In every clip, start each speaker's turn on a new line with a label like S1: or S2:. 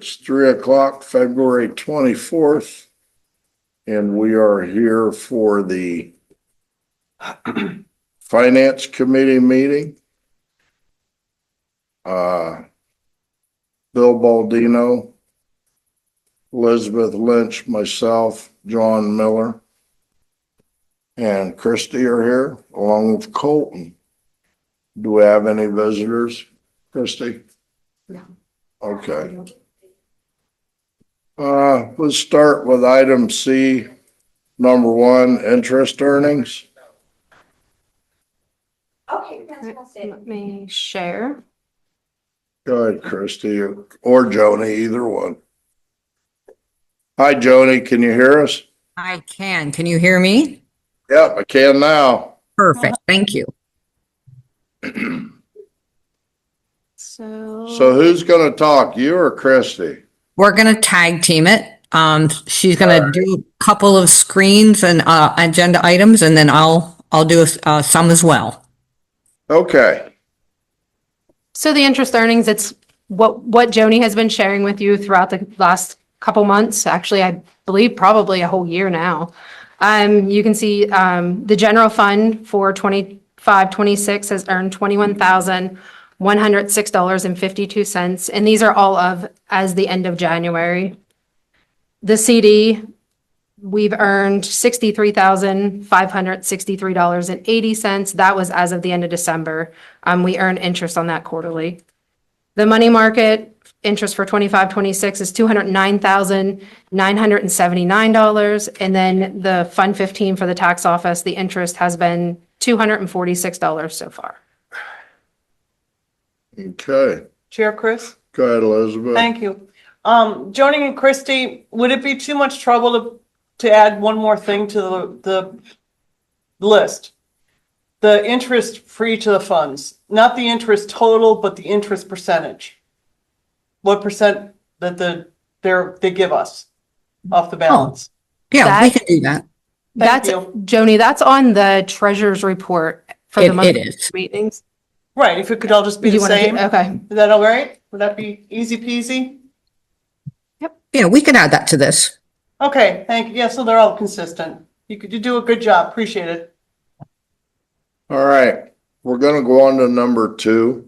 S1: It's 3 o'clock, February 24th, and we are here for the Finance Committee meeting. Bill Baldino, Elizabeth Lynch, myself, John Miller, and Christie are here along with Colton. Do we have any visitors, Christie?
S2: No.
S1: Okay. Let's start with item C, number 1, interest earnings.
S2: Okay, fantastic. Let me share.
S1: Go ahead, Christie, or Joni, either one. Hi, Joni, can you hear us?
S3: I can. Can you hear me?
S1: Yep, I can now.
S3: Perfect. Thank you.
S1: So who's gonna talk, you or Christie?
S3: We're going to tag team it. She's going to do a couple of screens and agenda items, and then I'll do some as well.
S1: Okay,
S2: So the interest earnings, it's what Joni has been sharing with you throughout the last couple months. Actually, I believe probably a whole year now. You can see the general fund for 25-26 has earned $21,106.52, and these are all of as the end of January. The CD, we've earned $63,563.80. That was as of the end of December. We earn interest on that quarterly. The money market interest for 25-26 is $209,979. And then the Fund 15 for the tax office, the interest has been $246 so far.
S1: okay.
S4: Chair Chris?
S1: Go ahead, Elizabeth.
S4: Thank you. Joni and Christie, would it be too much trouble to add one more thing to the list? The interest free to the funds, not the interest total, but the interest percentage. What percent that they give us off the balance?
S3: Yeah, we can do that.
S2: That's,
S4: you.
S2: Joni, that's on the treasurer's report for the
S3: It
S2: monthly
S3: is.
S2: meetings.
S4: Right, if it could all just be
S2: You
S4: the
S2: wanna do-
S4: same.
S2: Okay.
S4: Is that all right? Would that be easy peasy?
S3: Yeah, we can add that to this.
S4: Okay, thank you. Yeah, so they're all consistent. You do a good job. Appreciate it.
S1: All right, we're gonna go on to number 2.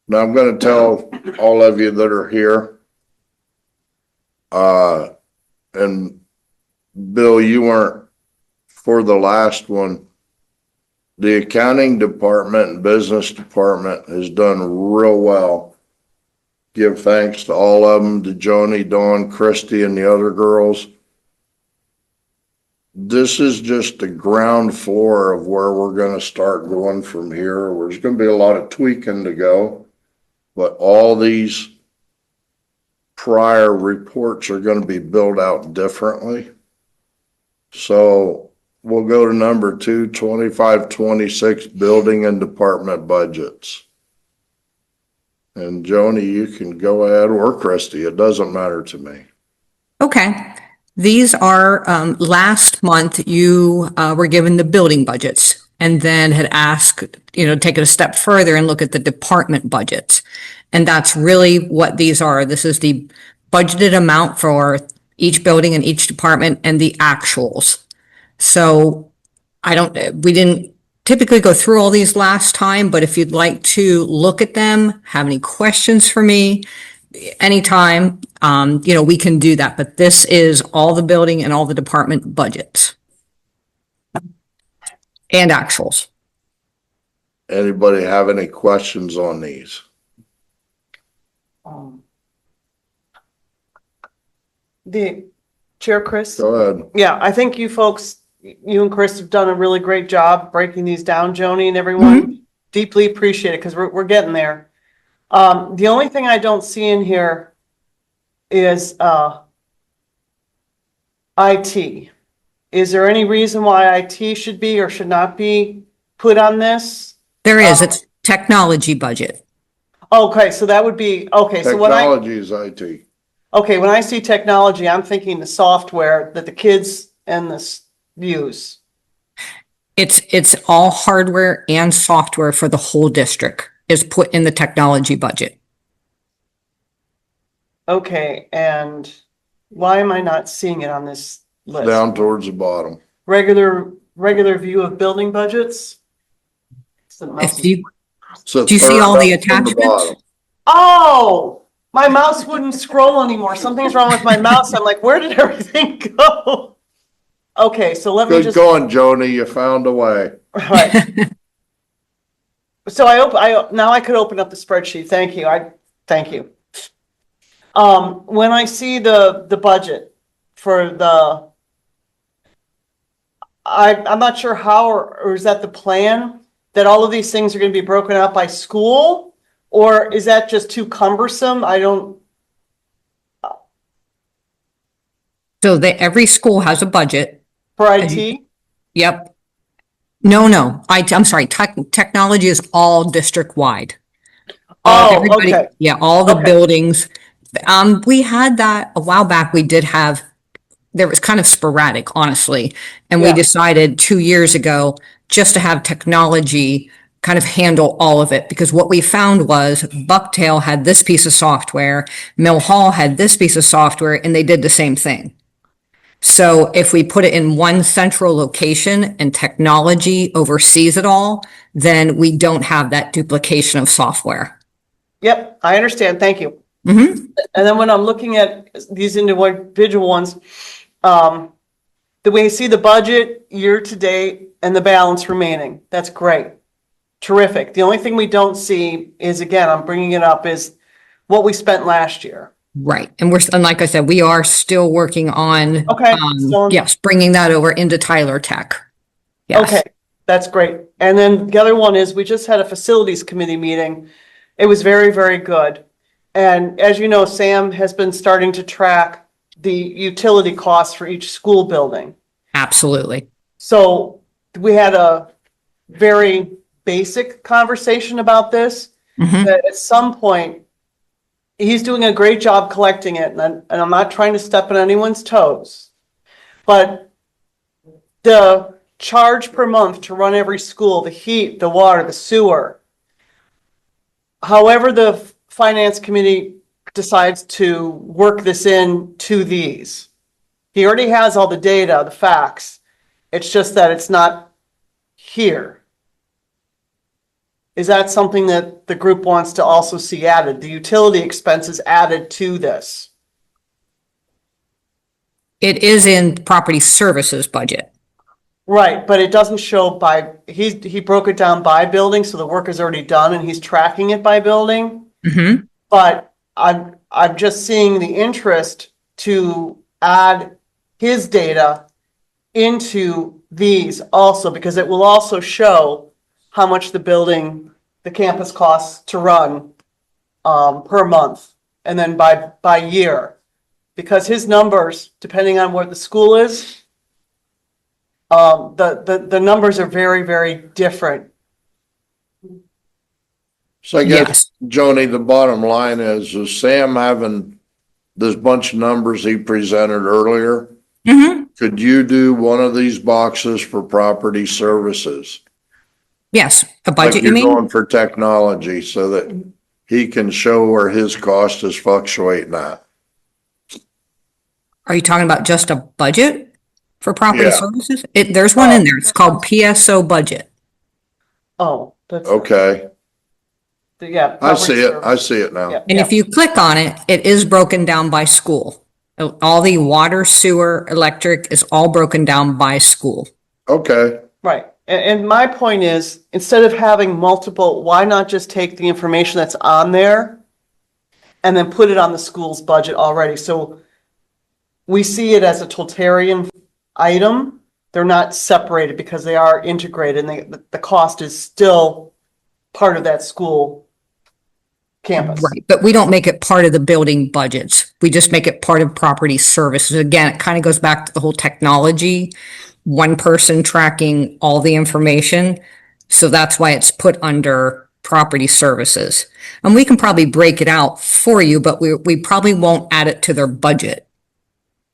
S1: Now I'm gonna tell all of you that are here. And Bill, you weren't for the last one. The accounting department and business department has done real well. Give thanks to all of them, to Joni, Dawn, Christie, and the other girls. This is just the ground floor of where we're gonna start going from here. There's gonna be a lot of tweaking to go, but all these prior reports are gonna be built out differently. So we'll go to number 2, 25-26 building and department budgets. And Joni, you can go ahead, or Christie, it doesn't matter to me.
S3: Okay. These are, last month you were given the building budgets and then had asked, take it a step further and look at the department budgets. And that's really what these are. This is the budgeted amount for each building and each department and the actuals. So we didn't typically go through all these last time, but if you'd like to look at them, have any questions for me, anytime, we can do that. But this is all the building and all the department budgets and actuals.
S1: Anybody have any questions on these?
S4: The Chair Chris?
S1: Go ahead.
S4: Yeah, I think you folks, you and Chris have done a really great job breaking these down, Joni and everyone. Deeply appreciate it because we're getting there. The only thing I don't see in here is IT. Is there any reason why IT should be or should not be put on this?
S3: There is, it's technology budget.
S4: Okay, so that would be, okay, so
S1: Technology is IT.
S4: when I see technology, I'm thinking the software that the kids and the use.
S3: It's all hardware and software for the whole district is put in the technology budget.
S4: Okay, and why am I not seeing it on this list?
S1: Down towards the bottom.
S4: Regular view of building budgets?
S3: If you,
S1: It's the
S3: Do you see
S1: third
S3: all the
S1: up from the
S3: attachments?
S1: bottom.
S4: Oh, my mouse wouldn't scroll anymore. Something's wrong with my mouse. I'm like, where did everything go? Okay, so let me
S1: Good
S4: just,
S1: going, Joni, you found a way.
S4: right. So now I could open up the spreadsheet. Thank you. Thank you. When I see the budget for I'm not sure how, or is that the plan? That all of these things are gonna be broken out by school? Or is that just too cumbersome? I don't,
S3: so every school has a budget.
S4: for IT?
S3: Yep. No, I'm sorry, technology is all district-wide.
S4: Oh,
S3: Everybody-
S4: okay.
S3: Yeah, all the
S4: Okay.
S3: buildings. We had that a while back. We did have, there was kind of sporadic, honestly. And we
S4: Yeah.
S3: decided 2 years ago just to have technology kind of handle all of it. Because what we found was Bucktail had this piece of software, Mill Hall had this piece of software, and they did the same thing. So if we put it in one central location and technology oversees it all, then we don't have that duplication of software.
S4: Yep, I understand. Thank you.
S3: Mhm.
S4: And then when I'm looking at these individual ones, the way you see the budget year to date and the balance remaining, that's great. Terrific. The only thing we don't see is, again, I'm bringing it up, is what we spent last year.
S3: Right. And and like I said, we are still working on,
S4: Okay, so-
S3: yes, bringing that over into Tyler Tech. Yes.
S4: Okay, that's great. And then the other one is, we just had a facilities committee meeting. It was very, very good. And as you know, Sam has been starting to track the utility costs for each school building.
S3: Absolutely.
S4: So we had a very basic conversation about this,
S3: Mhm.
S4: that at some point, he's doing a great job collecting it, and I'm not trying to step on anyone's toes. But the charge per month to run every school, the heat, the water, the sewer, however the finance committee decides to work this in to these. He already has all the data, the facts. It's just that it's not here. Is that something that the group wants to also see added, the utility expenses added to this?
S3: It is in property services budget.
S4: Right, but it doesn't show by, he broke it down by building, so the work is already done and he's tracking it by building.
S3: Mhm.
S4: But I'm just seeing the interest to add his data into these also, because it will also show how much the campus costs to run per month, and then by year. Because his numbers, depending on where the school is, the numbers are very, very different.
S1: So I guess,
S3: Yes.
S1: Joni, the bottom line is Sam having this bunch of numbers he presented earlier?
S3: Mhm.
S1: Could you do one of these boxes for property services?
S3: Yes. A
S1: Like
S3: budget, you
S1: you're
S3: mean?
S1: going for technology so that he can show where his cost is fluctuating at.
S3: Are you talking about just a budget for property
S1: Yeah.
S3: services? There's one in there. It's called PSO budget.
S4: Oh, that's,
S1: Okay,
S4: yeah.
S1: I see it.
S4: property
S1: I see it now.
S4: service.
S3: And if you click on it, it is broken down by school. All the water, sewer, electric is all broken down by school.
S1: Okay,
S4: Right. And my point is, instead of having multiple, why not just take the information that's on there and then put it on the school's budget already? So we see it as a totalitarian item. They're not separated because they are integrated, and the cost is still part of that school campus.
S3: Right, but we don't make it part of the building budgets. We just make it part of property services. Again, it kind of goes back to the whole technology, one person tracking all the information. So that's why it's put under property services. And we can probably break it out for you, but we probably won't add it to their budget.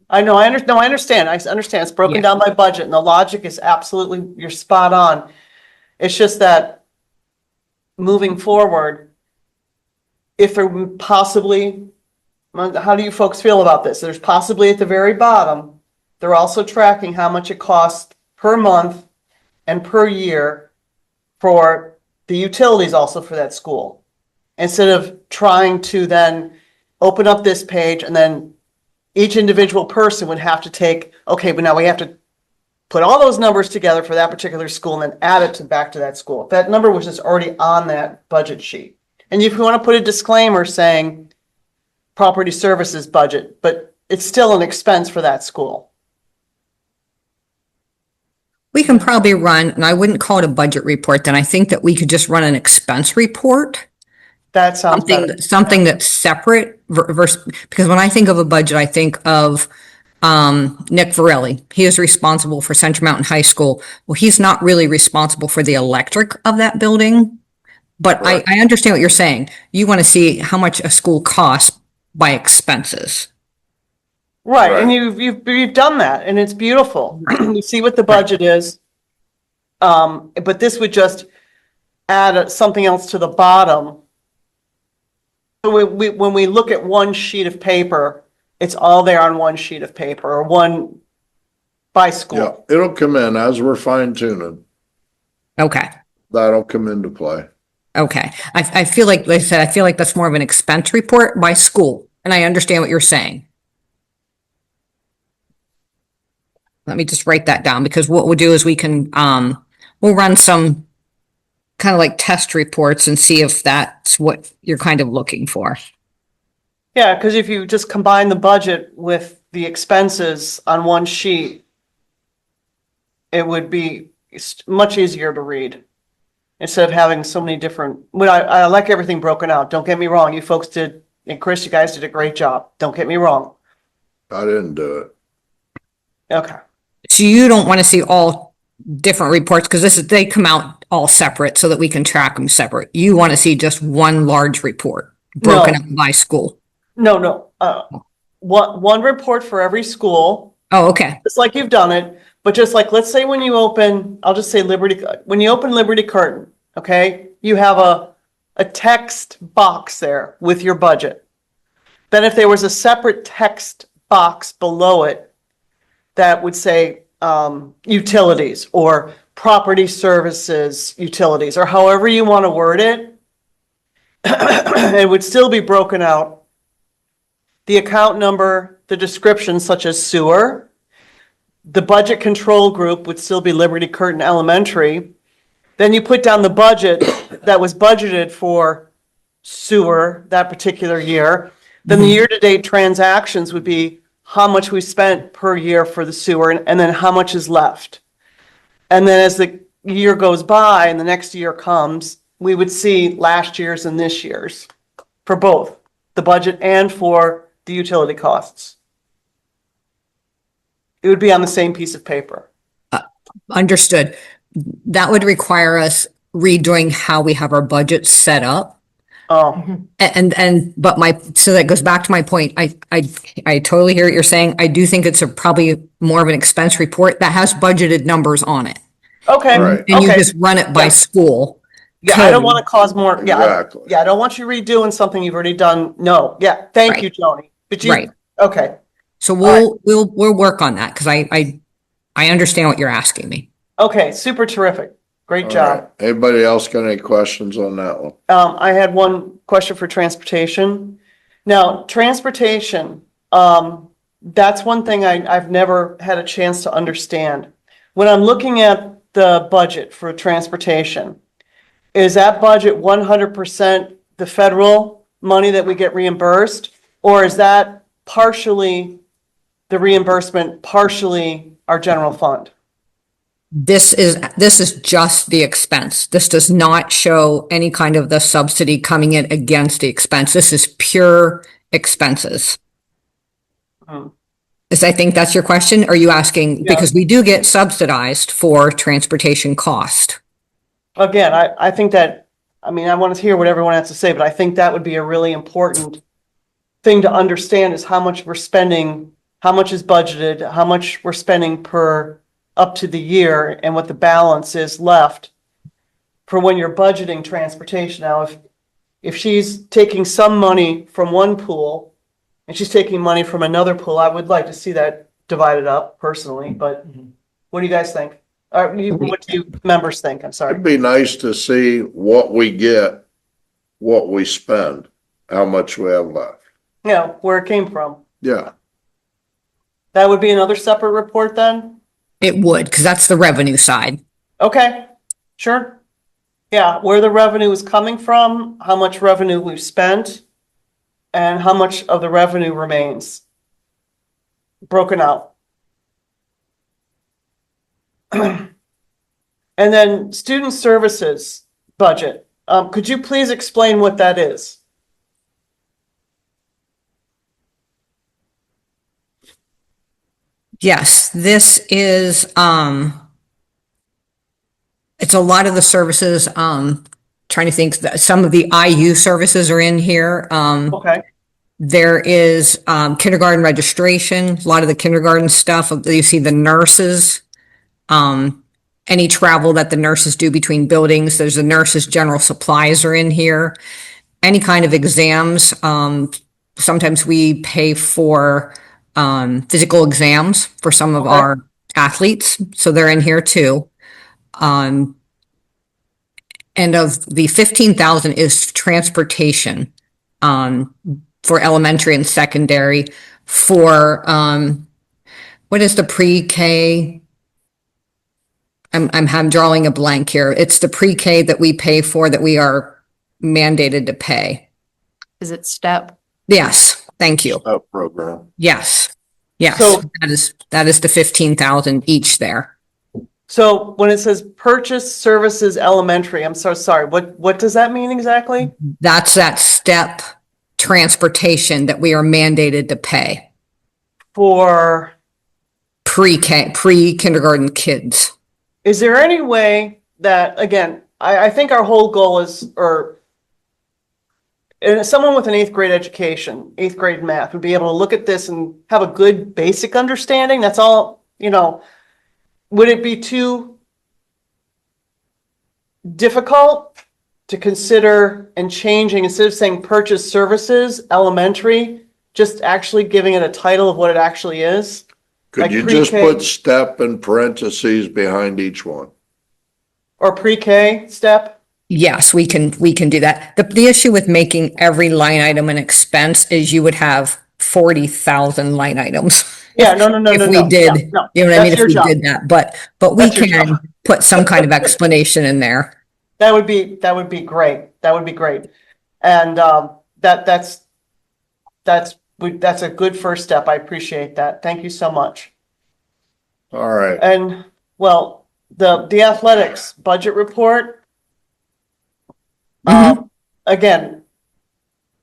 S4: I know, I understand. I understand. It's broken
S3: Yeah.
S4: down by budget, and the logic is absolutely, you're spot on. It's just that moving forward, if there possibly How do you folks feel about this? There's possibly at the very bottom, they're also tracking how much it costs per month and per year for the utilities also for that school. Instead of trying to then open up this page and then each individual person would have to take, okay, but now we have to put all those numbers together for that particular school and then add it back to that school. If that number was just already on that budget sheet. And if you want to put a disclaimer saying property services budget, but it's still an expense for that school.
S3: We can probably run, and I wouldn't call it a budget report, then I think that we could just run an expense report.
S4: That sounds better.
S3: Something that's separate versus, because when I think of a budget, I think of Nick Varelli. He is responsible for Central Mountain High School. Well, he's not really responsible for the electric of that building. But I understand what you're saying. You want to see how much a school costs by expenses.
S4: Right, and
S1: Right.
S4: you've done that, and it's beautiful. You see what the budget is. But this would just add something else to the bottom. So when we look at one sheet of paper, it's all there on one sheet of paper or one by
S1: Yeah,
S4: school.
S1: it'll come in as we're fine tuning.
S3: Okay.
S1: That'll come into play.
S3: Okay. I feel like I said, I feel like that's more of an expense report by school. And I understand what you're saying. Let me just write that down because what we'll do is we can, we'll run some kind of like test reports and see if that's what you're kind of looking for.
S4: Yeah, because if you just combine the budget with the expenses on one sheet, it would be much easier to read. Instead of having so many different, I like everything broken out. Don't get me wrong. You folks did, and Chris, you guys did a great job. Don't get me wrong.
S1: I didn't do it.
S4: Okay.
S3: So you don't want to see all different reports because they come out all separate so that we can track them separate. You want to see just one large report broken
S4: No.
S3: up by school.
S4: No. One report for every school,
S3: Oh, okay.
S4: just like you've done it. But just like, let's say when you open, I'll just say when you open Liberty Curtain, okay, you have a text box there with your budget. Then if there was a separate text box below it that would say utilities or property services utilities, or however you want to word it, it would still be broken out. The account number, the description such as sewer, the budget control group would still be Liberty Curtain Elementary. Then you put down the budget that was budgeted for sewer that particular year. Then the year-to-date transactions would be how much we spent per year for the sewer and then how much is left. And then as the year goes by and the next year comes, we would see last year's and this year's for both the budget and for the utility costs. It would be on the same piece of paper.
S3: Understood. That would require us redoing how we have our budget set up.
S4: Oh,
S3: But so that goes back to my point. I totally hear what you're saying. I do think it's probably more of an expense report that has budgeted numbers on it.
S4: okay.
S1: Right.
S3: And you
S4: Okay.
S3: just run it by
S4: Yeah.
S3: school.
S4: Yeah, I don't
S3: code.
S4: want to cause more,
S1: Exactly.
S4: yeah, I don't want you redoing something you've already done. No, yeah, thank
S3: Right.
S4: you, Joni. But you,
S3: Right.
S4: okay,
S3: So we'll work on that because I understand what you're asking me.
S4: okay, super terrific. Great
S1: All
S4: job.
S1: right. Anybody else got any questions on that one?
S4: I had one question for transportation. Now, transportation, that's one thing I've never had a chance to understand. When I'm looking at the budget for transportation, is that budget 100% the federal money that we get reimbursed? Or is that partially the reimbursement, partially our general fund?
S3: This is just the expense. This does not show any kind of the subsidy coming in against the expense. This is pure expenses.
S4: Hmm.
S3: I think that's your question. Are you asking,
S4: Yeah.
S3: because we do get subsidized for transportation cost?
S4: Again, I think that, I mean, I want to hear what everyone has to say, but I think that would be a really important thing to understand is how much we're spending, how much is budgeted, how much we're spending per up to the year and what the balance is left for when you're budgeting transportation. Now, if she's taking some money from one pool and she's taking money from another pool, I would like to see that divided up personally, but what do you guys think? Or what do you members think? I'm sorry.
S1: It'd be nice to see what we get, what we spend, how much we have left.
S4: Yeah, where it came from.
S1: Yeah,
S4: That would be another separate report then?
S3: It would, because that's the revenue side.
S4: Okay, sure. Yeah, where the revenue is coming from, how much revenue we've spent, and how much of the revenue remains broken out. And then student services budget. Could you please explain what that is?
S3: Yes, this is, it's a lot of the services, trying to think, some of the IU services are in here.
S4: Okay,
S3: There is, kindergarten registration, a lot of the kindergarten stuff. You see the nurses, any travel that the nurses do between buildings. There's the nurses' general supplies are in here. Any kind of exams, sometimes we pay for, physical exams for some of
S4: Okay.
S3: our athletes, so they're in here too. And of the 15,000 is transportation, for elementary and secondary for, what is the pre-K? I'm drawing a blank here. It's the pre-K that we pay for that we are mandated to pay.
S2: Is it STEP?
S3: Yes, thank you.
S1: that program.
S3: Yes, yes,
S4: So-
S3: that is the 15,000 each there.
S4: so when it says purchase services elementary, I'm so sorry, what does that mean exactly?
S3: That's that step transportation that we are mandated to pay.
S4: For,
S3: Pre-K, pre-kindergarten kids.
S4: is there any way that, again, I think our whole goal is, or and someone with an eighth grade education, eighth grade math would be able to look at this and have a good basic understanding. That's all, would it be too difficult to consider and changing, instead of saying purchase services, elementary, just actually giving it a title of what it actually is?
S1: Could
S4: Like
S1: you just
S4: pre-K.
S1: put step in parentheses behind each one?
S4: Or pre-K step?
S3: Yes, we can do that. The issue with making every line item an expense is you would have 40,000 line items.
S4: Yeah, no.
S3: If we
S4: Yeah,
S3: did,
S4: no,
S3: you know what I mean?
S4: that's
S3: If
S4: your
S3: we
S4: job.
S3: did that, but we
S4: That's your
S3: can
S4: job.
S3: put some kind of explanation in there.
S4: That would be great. That would be great. And that's a good first step. I appreciate that. Thank you so much.
S1: All right,
S4: And well, the athletics budget report. Again,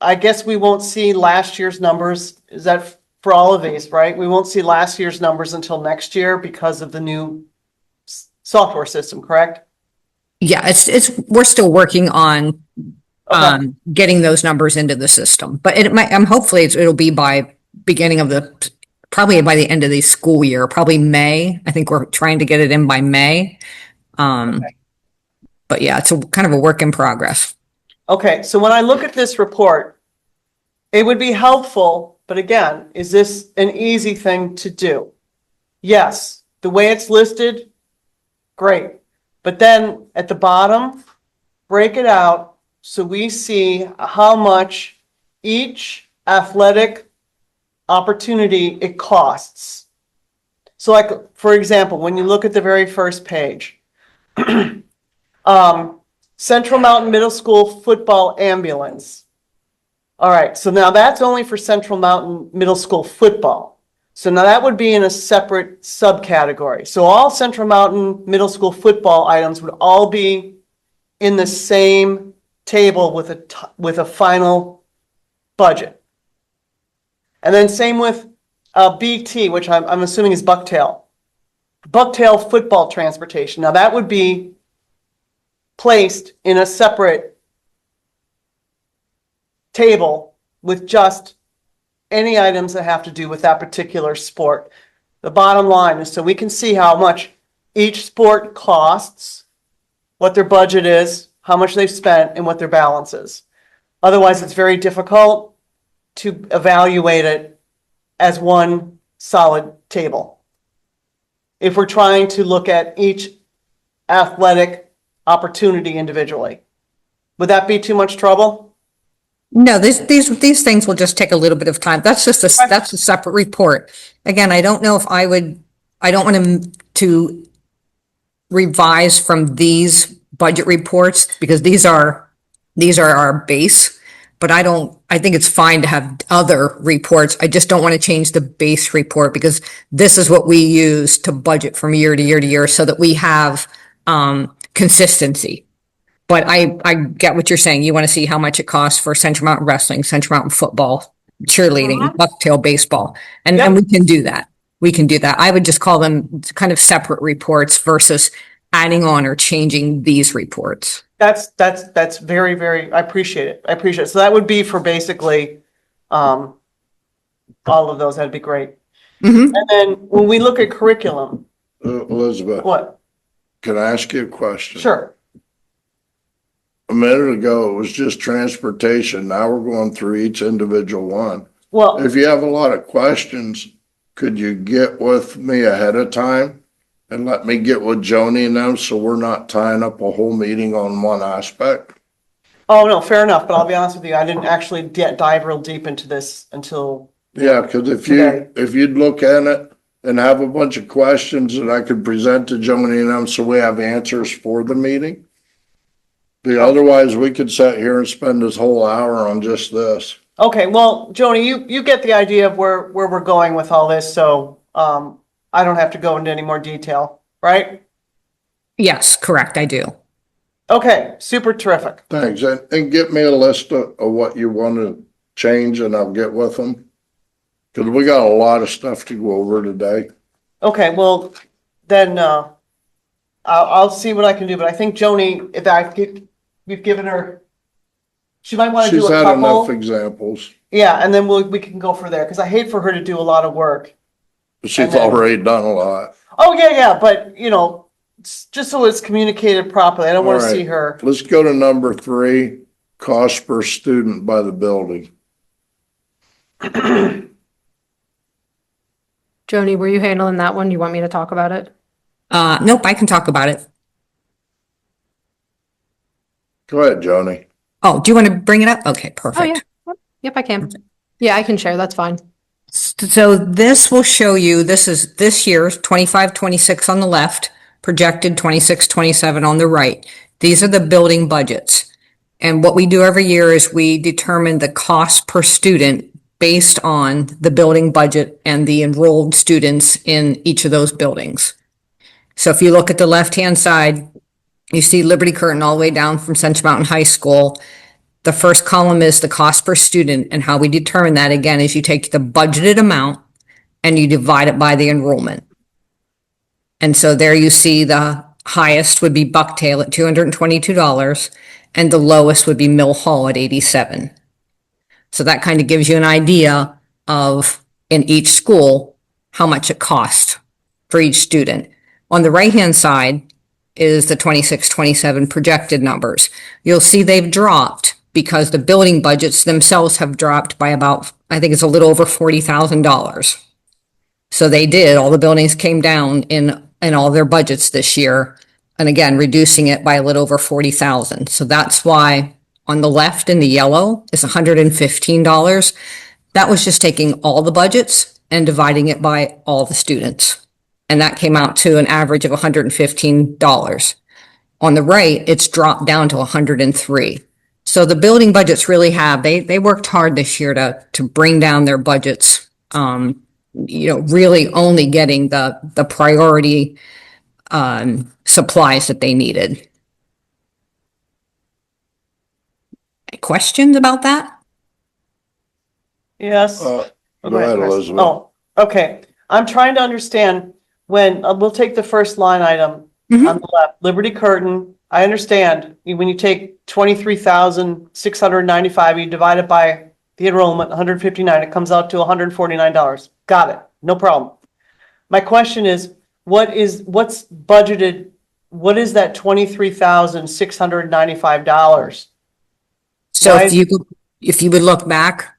S4: I guess we won't see last year's numbers. Is that for all of these, right? We won't see last year's numbers until next year because of the new software system, correct?
S3: Yeah, we're still working on,
S4: Okay.
S3: getting those numbers into the system, but hopefully it'll be by beginning of probably by the end of the school year, probably May. I think we're trying to get it in by May. But yeah, it's kind of a work in progress.
S4: Okay, so when I look at this report, it would be helpful, but again, is this an easy thing to do? Yes, the way it's listed, great. But then at the bottom, break it out so we see how much each athletic opportunity it costs. So like, for example, when you look at the very first page, Central Mountain Middle School football ambulance. All right, so now that's only for Central Mountain Middle School football. So now that would be in a separate subcategory. So all Central Mountain Middle School football items would all be in the same table with a final budget. And then same with BT, which I'm assuming is Bucktail. Bucktail football transportation. Now that would be placed in a separate table with just any items that have to do with that particular sport. The bottom line is so we can see how much each sport costs, what their budget is, how much they've spent, and what their balance is. Otherwise, it's very difficult to evaluate it as one solid table. If we're trying to look at each athletic opportunity individually, would that be too much trouble?
S3: No, these things will just take a little bit of time. That's just that's a separate report. Again, I don't know if I don't want to revise from these budget reports because these are our base. But I think it's fine to have other reports. I just don't want to change the base report because this is what we use to budget from year to year to year so that we have, consistency. But I get what you're saying. You want to see how much it costs for Central Mountain Wrestling, Central Mountain Football, cheerleading, bucktail baseball. And we can do that. We can do that. I would just call them kind of separate reports versus adding on or changing these reports.
S4: That's very, very, I appreciate it. I appreciate it. So that would be for basically, all of those. That'd be great.
S3: Mhm.
S4: And then when we look at curriculum,
S1: Elizabeth,
S4: what?
S1: can I ask you a question?
S4: Sure.
S1: A minute ago, it was just transportation. Now we're going through each individual one.
S4: Well,
S1: If you have a lot of questions, could you get with me ahead of time and let me get with Joni and them so we're not tying up a whole meeting on one aspect?
S4: oh, no, fair enough. But I'll be honest with you, I didn't actually dive real deep into this until,
S1: Yeah, because
S4: Okay.
S1: if you'd look at it and have a bunch of questions that I could present to Joni and them so we have answers for the meeting. Because otherwise, we could sit here and spend this whole hour on just this.
S4: okay, well, Joni, you get the idea of where we're going with all this. So, I don't have to go into any more detail, right?
S3: Yes, correct. I do.
S4: Okay, super terrific.
S1: Thanks, and get me a list of what you want to change and I'll get with them. Because we got a lot of stuff to go over today.
S4: Okay, well, then, I'll see what I can do, but I think Joni, we've given her, she might want to do
S1: She's
S4: a
S1: had enough
S4: couple.
S1: examples.
S4: Yeah, and then we can go for there, because I hate for her to do a lot of work.
S1: She's
S4: And then-
S1: already done a lot.
S4: Oh, yeah, but, just so it's communicated properly, I don't want to
S1: All right.
S4: see her.
S1: Let's go to number 3, cost per student by the building.
S2: Joni, were you handling that one? You want me to talk about it?
S3: Nope, I can talk about it.
S1: Go ahead, Joni.
S3: Oh, do you want to bring it up? Okay,
S2: Oh,
S3: perfect.
S2: yeah. Yep, I can. Yeah, I can share. That's fine.
S3: So this will show you, this is this year's 25, 26 on the left, projected 26, 27 on the right. These are the building budgets. And what we do every year is we determine the cost per student based on the building budget and the enrolled students in each of those buildings. So if you look at the left-hand side, you see Liberty Curtain all the way down from Central Mountain High School. The first column is the cost per student, and how we determine that again is you take the budgeted amount and you divide it by the enrollment. And so there you see the highest would be Bucktail at $222 and the lowest would be Mill Hall at $87. So that kind of gives you an idea of in each school how much it costs for each student. On the right-hand side is the 26, 27 projected numbers. You'll see they've dropped because the building budgets themselves have dropped by about, I think it's a little over $40,000. So they did, all the buildings came down in all their budgets this year. And again, reducing it by a little over 40,000. So that's why on the left in the yellow is $115. That was just taking all the budgets and dividing it by all the students. And that came out to an average of $115. On the right, it's dropped down to $103. So the building budgets really have, they worked hard this year to bring down their budgets. Really only getting the priority, supplies that they needed. Questions about that?
S4: Yes.
S1: Go
S4: Go
S1: ahead,
S4: Chris.
S1: Elizabeth.
S4: Oh, okay. I'm trying to understand when, we'll take the first line item
S3: Mhm.
S4: on the left, Liberty Curtain. I understand when you take 23,695, you divide it by the enrollment, 159, it comes out to $149. Got it. No problem. My question is, what's budgeted? What is that $23,695?
S3: So
S4: Why-
S3: if you would look back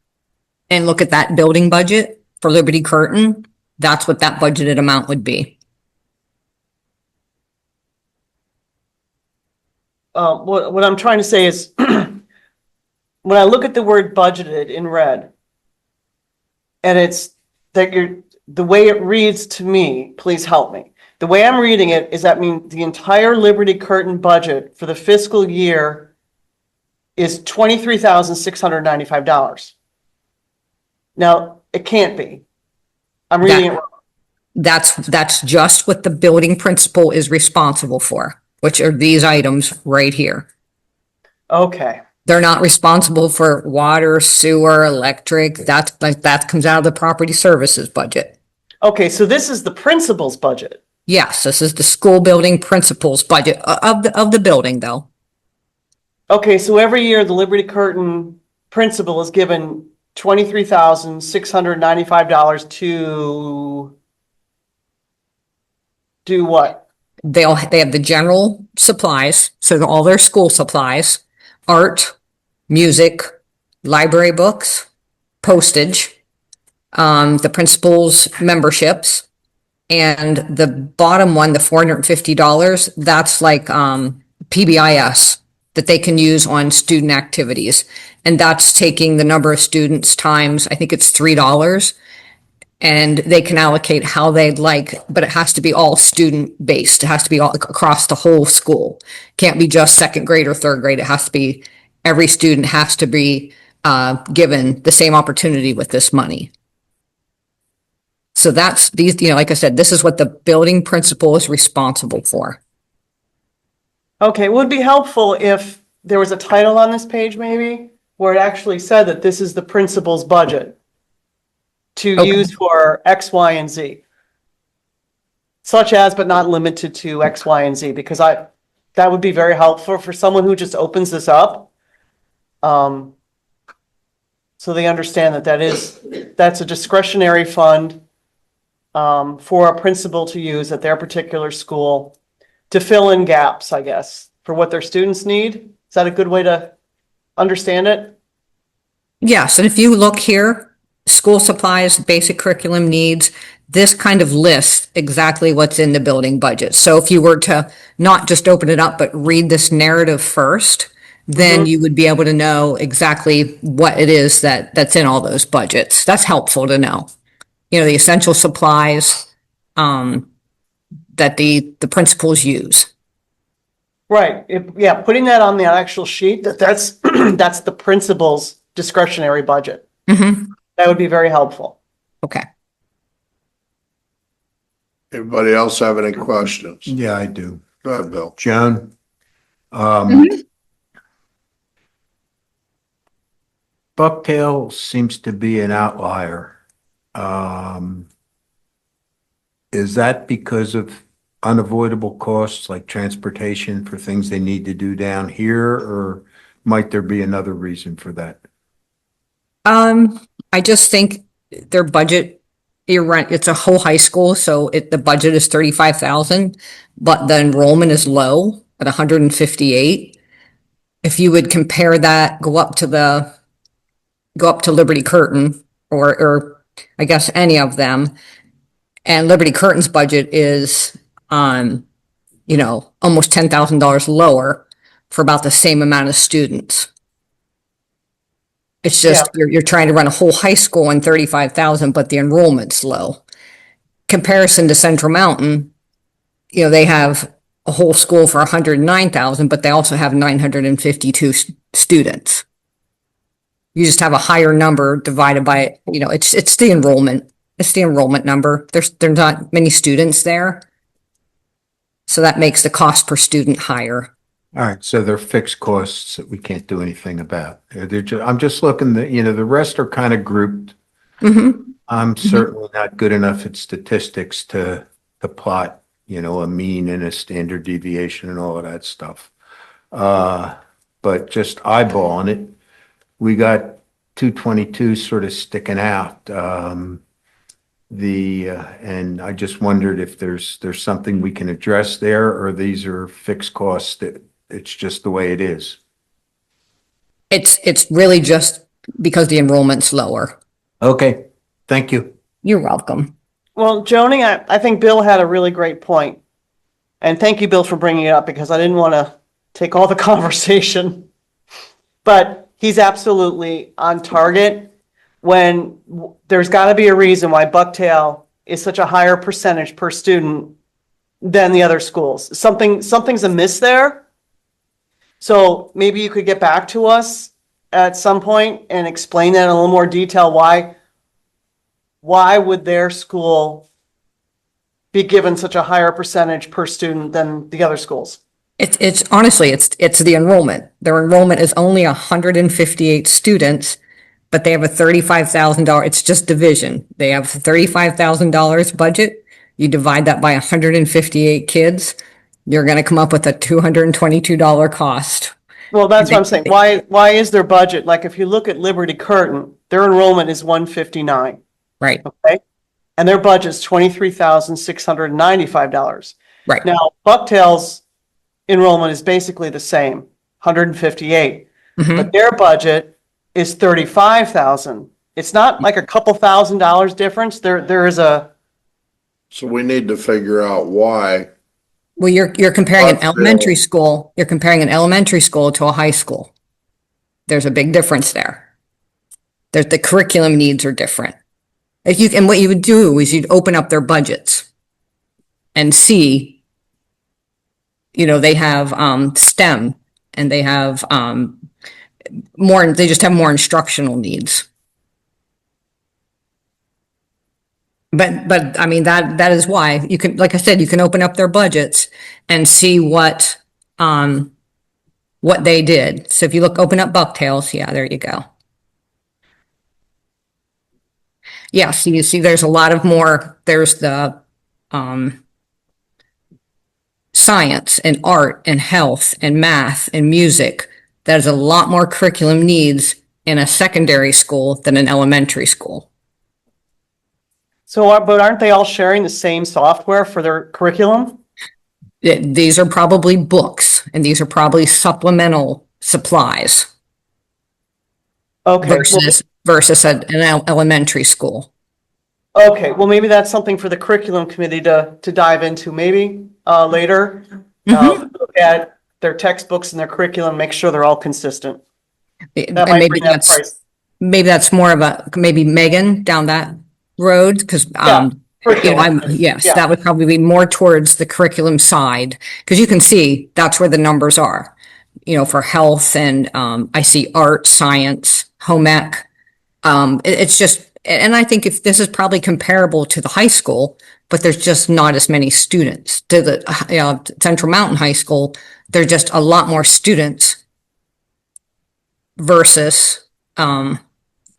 S3: and look at that building budget for Liberty Curtain, that's what that budgeted amount would be.
S4: What I'm trying to say is, when I look at the word budgeted in red, and it's that the way it reads to me, please help me. The way I'm reading it is that means the entire Liberty Curtain budget for the fiscal year is $23,695. Now, it can't be. I'm reading it wrong.
S3: That's just what the building principal is responsible for, which are these items right here.
S4: Okay,
S3: They're not responsible for water, sewer, electric. That comes out of the property services budget.
S4: okay, so this is the principal's budget.
S3: Yes, this is the school building principal's budget of the building though.
S4: Okay, so every year the Liberty Curtain principal is given $23,695 to do what?
S3: They have the general supplies, so all their school supplies, art, music, library books, postage, the principal's memberships, and the bottom one, the $450, that's like PBIS that they can use on student activities. And that's taking the number of students times, I think it's $3. And they can allocate how they'd like, but it has to be all student based. It has to be all across the whole school. Can't be just second grade or third grade. It has to be, every student has to be given the same opportunity with this money. So that's these, like I said, this is what the building principal is responsible for.
S4: Okay, it would be helpful if there was a title on this page maybe, where it actually said that this is the principal's budget to
S3: Okay.
S4: use for X, Y, and Z. Such as, but not limited to X, Y, and Z, because that would be very helpful for someone who just opens this up. So they understand that that's a discretionary fund for a principal to use at their particular school to fill in gaps, I guess, for what their students need. Is that a good way to understand it?
S3: Yes, and if you look here, school supplies, basic curriculum needs, this kind of lists exactly what's in the building budget. So if you were to not just open it up, but read this narrative first, then you would be able to know exactly what it is that's in all those budgets. That's helpful to know. The essential supplies that the principals use.
S4: Right, yeah, putting that on the actual sheet, that's that's the principal's discretionary budget. That would be very helpful.
S3: Okay.
S1: Anybody else have any questions?
S5: Yeah, I do.
S1: Go ahead, Bill.
S5: Joan? Bucktail seems to be an outlier. Is that because of unavoidable costs like transportation for things they need to do down here, or might there be another reason for that?
S3: I just think their budget, it's a whole high school, so the budget is 35,000, but the enrollment is low at 158. If you would compare that, go up to Liberty Curtain or I guess any of them, and Liberty Curtain's budget is almost $10,000 lower for about the same amount of students. It's just, you're trying to run a whole high school in 35,000, but the enrollment's low. Comparison to Central Mountain, they have a whole school for 109,000, but they also have 952 students. You just have a higher number divided by, it's the enrollment. It's the enrollment number. There's not many students there. So that makes the cost per student higher.
S5: All right, so they're fixed costs that we can't do anything about. I'm just looking the rest are kind of grouped. I'm certainly not good enough at statistics to plot, a mean and a standard deviation and all of that stuff. But just eyeballing it, we got 222 sort of sticking out. And I just wondered if there's something we can address there, or these are fixed costs that it's just the way it is.
S3: It's really just because the enrollment's lower.
S5: Okay, thank you.
S3: You're welcome.
S4: Well, Joni, I think Bill had a really great point. And thank you, Bill, for bringing it up because I didn't want to take all the conversation. But he's absolutely on target when there's got to be a reason why Bucktail is such a higher percentage per student than the other schools. Something's amiss there. So maybe you could get back to us at some point and explain that in a little more detail. Why would their school be given such a higher percentage per student than the other schools?
S3: It's honestly, it's the enrollment. Their enrollment is only 158 students, but they have a $35,000, it's just division. They have $35,000 budget. You divide that by 158 kids, you're going to come up with a $222 cost.
S4: Well, that's what I'm saying. Why is their budget? Like if you look at Liberty Curtin, their enrollment is 159,
S3: Right,
S4: okay? And their budget's $23,695.
S3: right.
S4: Now, Bucktail's enrollment is basically the same, 158,
S3: Mhm.
S4: but their budget is 35,000. It's not like a couple $1,000 difference. There is a,
S1: So we need to figure out why.
S3: Well, you're comparing an
S1: Bucktail.
S3: elementary school, you're comparing an elementary school to a high school. There's a big difference there. The curriculum needs are different. And what you would do is you'd open up their budgets and see, they have, STEM and they have, they just have more instructional needs. But I mean, that is why you can, like I said, you can open up their budgets and see what they did. So if you open up Bucktails, yeah, there you go. Yeah, so you see there's a lot of more, there's the science and art and health and math and music. There's a lot more curriculum needs in a secondary school than an elementary school.
S4: but aren't they all sharing the same software for their curriculum?
S3: These are probably books and these are probably supplemental supplies
S4: Okay,
S3: versus an elementary school.
S4: okay, well, maybe that's something for the curriculum committee to dive into, maybe later. Look at their textbooks and their curriculum, make sure they're all consistent.
S3: And
S4: That might
S3: maybe
S4: bring that price.
S3: that's more of maybe Megan down that road, because
S4: Curriculum.
S3: yes,
S4: Yeah.
S3: that would probably be more towards the curriculum side, because you can see that's where the numbers are. For health and I see art, science, home ec. It's just, and I think if this is probably comparable to the high school, but there's just not as many students. To the Central Mountain High School, there's just a lot more students versus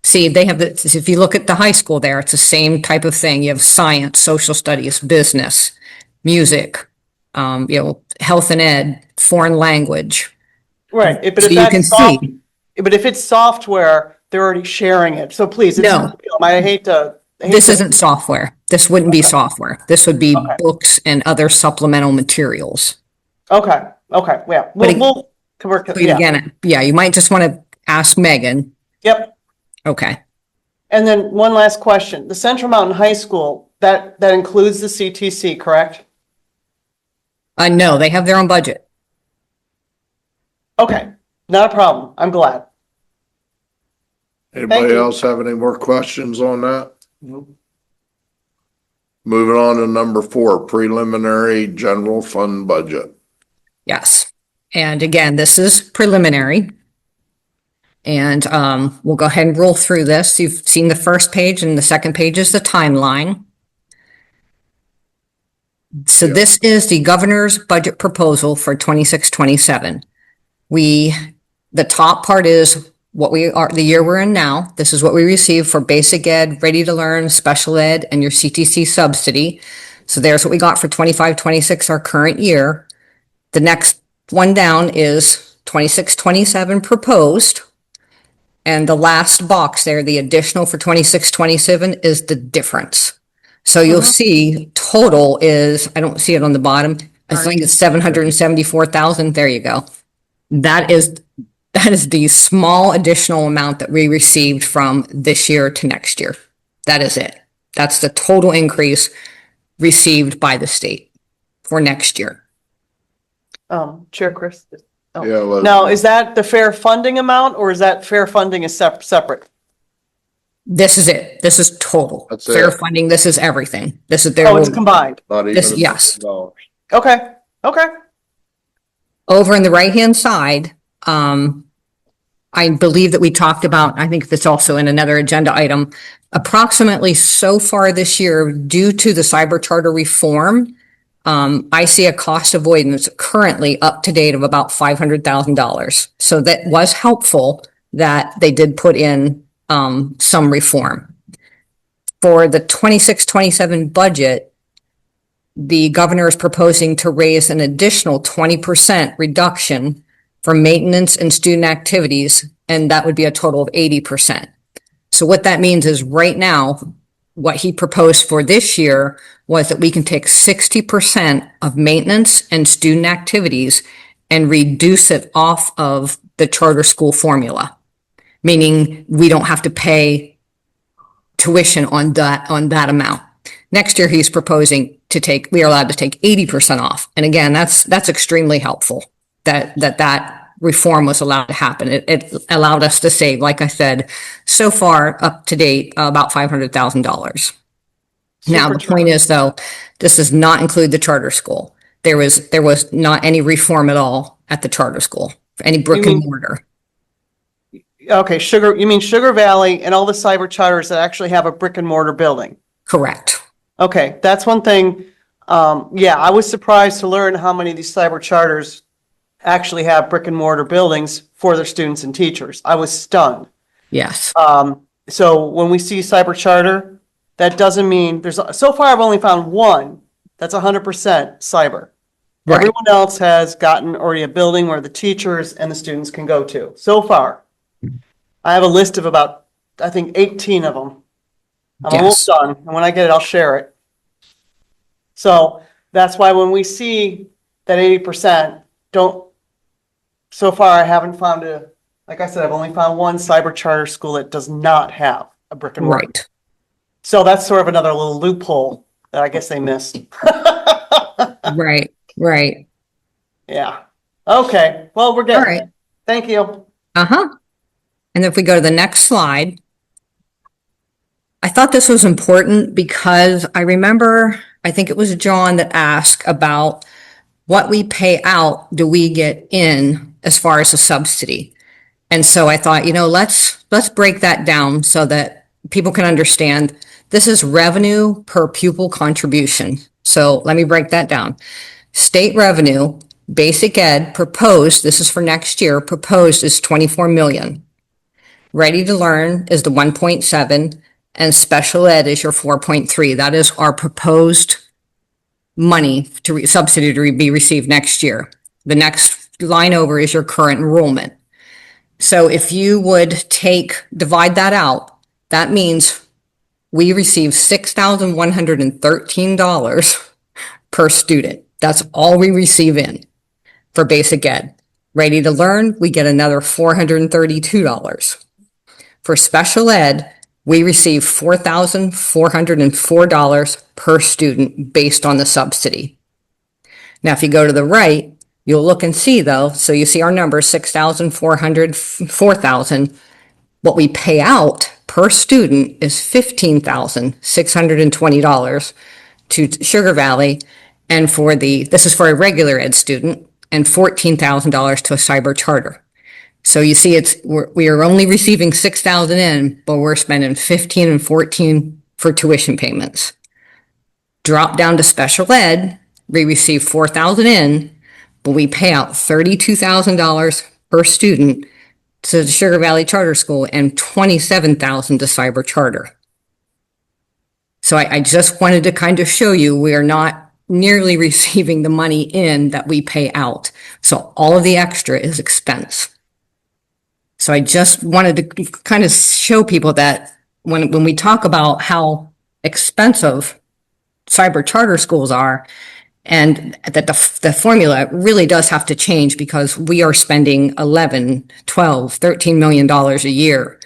S3: see, they have if you look at the high school there, it's the same type of thing. You have science, social studies, business, music, health and ed, foreign language.
S4: Right, but
S3: So
S4: if
S3: you can see.
S4: but if it's software, they're already sharing it, so please.
S3: No.
S4: I hate to.
S3: This isn't software. This wouldn't be software. This would be
S4: Okay.
S3: books and other supplemental materials.
S4: Okay, yeah,
S3: But
S4: we'll work,
S3: But
S4: yeah,
S3: again, yeah, you might just want to ask Megan.
S4: yep.
S3: Okay.
S4: And then one last question, the Central Mountain High School, that includes the CTC, correct?
S3: No, they have their own budget.
S4: Okay, not a problem, I'm glad.
S1: Anybody
S4: you.
S1: else have any more questions on that? Moving on to number 4, preliminary general fund budget.
S3: Yes. And again, this is preliminary. And we'll go ahead and roll through this. You've seen the first page and the second page is the timeline. So
S1: Yeah.
S3: this is the governor's budget proposal for 26-27. The top part is what we are, the year we're in now. This is what we receive for basic ed, ready to learn, special ed, and your CTC subsidy. So there's what we got for 25-26, our current year. The next one down is 26-27 proposed. And the last box there, the additional for 26-27 is the difference. So you'll see total is, I don't see it on the bottom. I think it's 774,000. There you go. That is That is the small additional amount that we received from this year to next year. That is it. That's the total increase received by the state for next year.
S4: Chair Chris? Oh.
S1: Yeah, well.
S4: Now, is that the fair funding amount or is that fair funding is separate?
S3: This is it. This is total.
S1: That's
S3: Fair
S1: it.
S3: funding. This is everything. This is
S4: Oh, it's
S3: their,
S4: combined.
S1: Not even.
S3: This-
S1: $1
S3: yes.
S1: million.
S4: Okay, okay.
S3: over in the right-hand side, I believe that we talked about, I think that's also in another agenda item, approximately so far this year, due to the cyber charter reform, I see a cost avoidance currently up to date of about $500,000. So that was helpful that they did put in, some reform. For the 26-27 budget, the governor is proposing to raise an additional 20% reduction for maintenance and student activities, and that would be a total of 80%. So what that means is right now, what he proposed for this year was that we can take 60% of maintenance and student activities and reduce it off of the charter school formula, meaning we don't have to pay tuition on that amount. Next year, he's proposing we are allowed to take 80% off. And again, that's extremely helpful that reform was allowed to happen. It allowed us to save, like I said, so far up to date, about $500,000. Now, the point is though, this does not include the charter school. There was not any reform at all at the charter school, any brick and mortar.
S4: Okay, you mean Sugar Valley and all the cyber charters that actually have a brick and mortar building?
S3: Correct.
S4: Okay, that's one thing. Yeah, I was surprised to learn how many of these cyber charters actually have brick and mortar buildings for their students and teachers. I was stunned.
S3: Yes.
S4: So when we see cyber charter, that doesn't mean so far I've only found one that's 100% cyber.
S3: Right.
S4: Everyone else has gotten already a building where the teachers and the students can go to. So far, I have a list of about, I think, 18 of them. I'm almost
S3: Yes.
S4: done, and when I get it, I'll share it. So that's why when we see that 80%, so far I haven't found like I said, I've only found one cyber charter school that does not have a brick and mortar.
S3: Right.
S4: So that's sort of another little loophole that I guess they missed.
S3: Right. Right.
S4: Yeah. Okay, well, we're
S3: All
S4: getting
S3: right.
S4: it. Thank you.
S3: Uh-huh. And if we go to the next slide, I thought this was important because I remember, I think it was John that asked about what we pay out, do we get in as far as a subsidy? And so I thought, let's break that down so that people can understand this is revenue per pupil contribution. So let me break that down. State revenue, basic ed proposed, this is for next year, proposed is 24 million. Ready to Learn is the 1.7 and special ed is your 4.3. That is our proposed money to subsidy to be received next year. The next line over is your current enrollment. So if you would divide that out, that means we receive $6,113 per student. That's all we receive in for basic ed. Ready to Learn, we get another $432. For special ed, we receive $4,404 per student based on the subsidy. Now, if you go to the right, you'll look and see though, so you see our numbers, 6,400, 4,000. What we pay out per student is $15,620 to Sugar Valley. And this is for a regular ed student, and $14,000 to a cyber charter. So you see, we are only receiving 6,000 in, but we're spending 15 and 14 for tuition payments. Drop down to special ed, we receive 4,000 in, but we pay out $32,000 per student to the Sugar Valley Charter School and $27,000 to cyber charter. So I just wanted to kind of show you we are not nearly receiving the money in that we pay out. So all of the extra is expense. So I just wanted to kind of show people that when we talk about how expensive cyber charter schools are, And that the formula really does have to change because we are spending 11, 12, $13 million a year,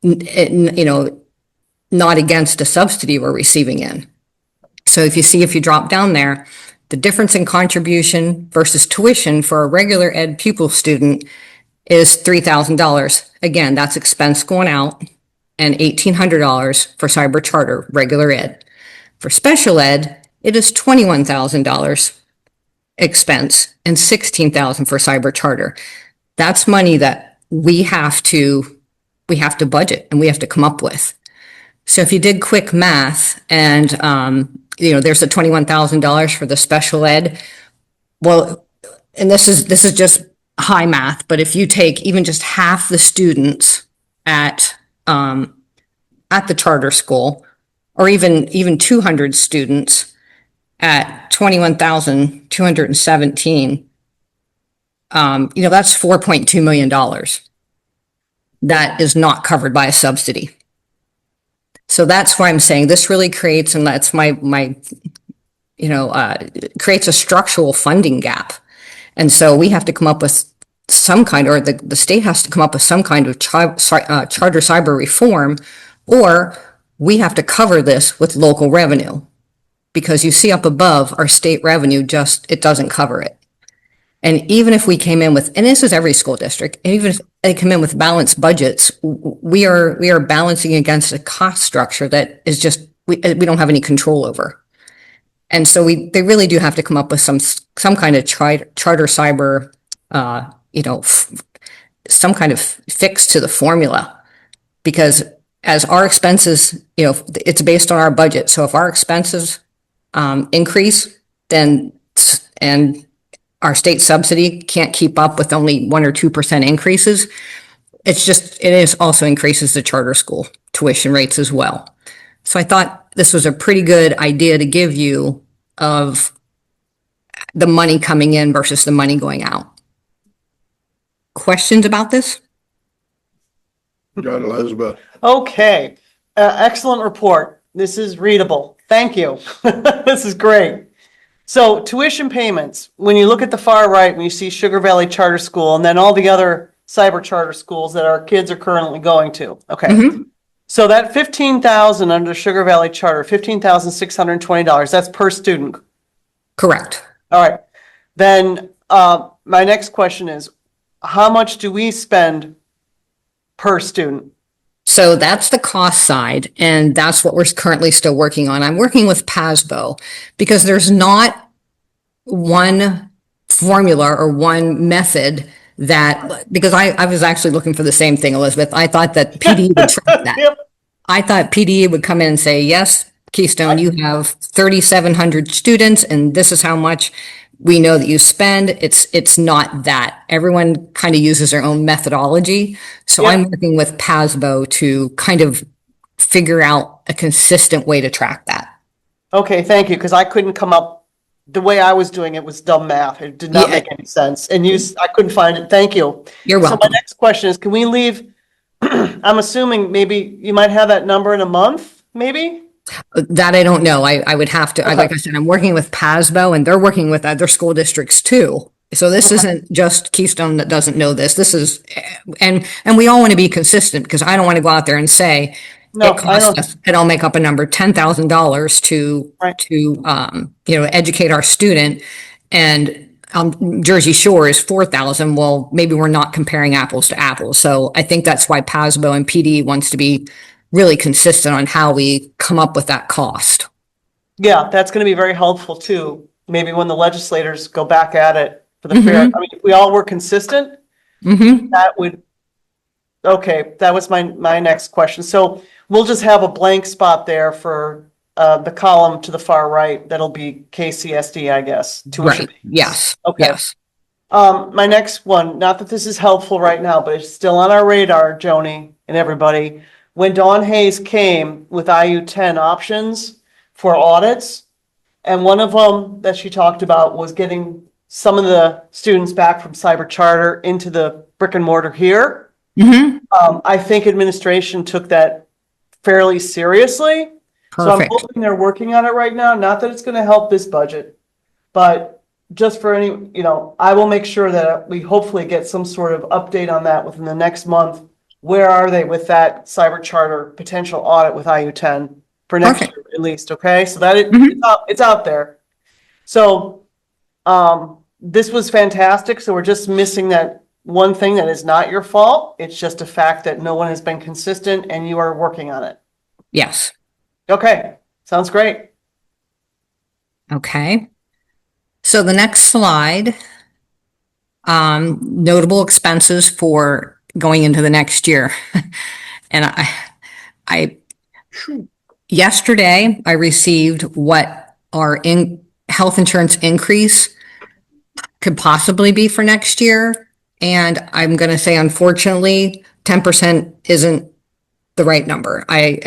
S3: you know, not against a subsidy we're receiving in. So if you drop down there, the difference in contribution versus tuition for a regular ed pupil student is $3,000. Again, that's expense going out, and $1,800 for cyber charter, regular ed. For special ed, it is $21,000 expense and $16,000 for cyber charter. That's money that we have to budget and we have to come up with. So if you did quick math and, you know, there's the $21,000 for the special ed. Well, and this is just high math, but if you take even just half the students at the charter school, or even 200 students at 21,217, you know, that's $4.2 million. That is not covered by a subsidy. So that's why I'm saying this really creates, and that's my you know, creates a structural funding gap. And so we have to come up with some kind, or the state has to come up with some kind of charter cyber reform, or we have to cover this with local revenue. Because you see up above, our state revenue it doesn't cover it. And even if we came in with, and this is every school district, and even if they come in with balanced budgets, we are balancing against a cost structure that is just, we don't have any control over. And so they really do have to come up with some kind of charter cyber, you know, some kind of fix to the formula. Because as our expenses, you know, it's based on our budget. So if our expenses increase, then, and our state subsidy can't keep up with only 1 or 2% increases, it is also increases the charter school tuition rates as well. So I thought this was a pretty good idea to give you of the money coming in versus the money going out. Questions about this?
S1: Got it, Elizabeth.
S4: Okay, excellent report. This is readable. Thank you. This is great. So tuition payments, when you look at the far right, when you see Sugar Valley Charter School and then all the other cyber charter schools that our kids are currently going to. Okay.
S3: Mm-hmm.
S4: So that 15,000 under Sugar Valley Charter, $15,620, that's per student.
S3: Correct.
S4: All right. Then my next question is, how much do we spend per student?
S3: So that's the cost side, and that's what we're currently still working on. I'm working with PASBO because there's not one formula or one method that, because I was actually looking for the same thing, Elizabeth. I thought that PD would track that.
S4: Yep.
S3: I thought PD would come in and say, yes, Keystone, you have 3,700 students and this is how much we know that you spend. It's not that. Everyone kind of uses their own methodology. So
S4: Yeah.
S3: I'm working with PASBO to kind of figure out a consistent way to track that.
S4: Okay, thank you, because I couldn't come up, the way I was doing it was dumb math. It did not
S3: Yeah.
S4: make any sense. And I couldn't find it. Thank you.
S3: You're
S4: So my
S3: welcome.
S4: next question is, can we leave, I'm assuming maybe you might have that number in a month, maybe?
S3: That I don't know. I would have to, like I said, I'm working with PASBO and they're working with other school districts too. So this isn't just Keystone that doesn't know this. This is, and we all want to be consistent because I don't want to go out there and say,
S4: No,
S3: it costs us, and I'll make up a number, $10,000 to,
S4: Right.
S3: you know, educate our student. And Jersey Shore is 4,000. Well, maybe we're not comparing apples to apples. So I think that's why PASBO and PD wants to be really consistent on how we come up with that cost.
S4: Yeah, that's going to be very helpful too. Maybe when the legislators go back at it for the fair. I mean, if we all were consistent,
S3: Mm-hmm.
S4: that would, okay, that was my next question. So we'll just have a blank spot there for the column to the far right. That'll be KCSD, I guess. Tuition.
S3: Right. Yes.
S4: Okay.
S3: Yes.
S4: My next one, not that this is helpful right now, but it's still on our radar, Joni and everybody. When Dawn Hayes came with IU10 options for audits, and one of them that she talked about was getting some of the students back from cyber charter into the brick and mortar here.
S3: Mm-hmm.
S4: I think administration took that fairly seriously. So I'm
S3: Perfect.
S4: hoping they're working on it right now. Not that it's going to help this budget, But just for any, I will make sure that we hopefully get some sort of update on that within the next month. Where are they with that cyber charter potential audit with IU10 for next
S3: Perfect.
S4: year at least, okay? So that
S3: Mhm.
S4: it's out there. So, this was fantastic. So we're just missing that one thing that is not your fault. It's just a fact that no one has been consistent and you are working on it.
S3: Yes.
S4: Okay, sounds great.
S3: Okay. So the next slide, notable expenses for going into the next year. And yesterday I received what our health insurance increase could possibly be for next year. And I'm going to say, unfortunately, 10% isn't the right number. I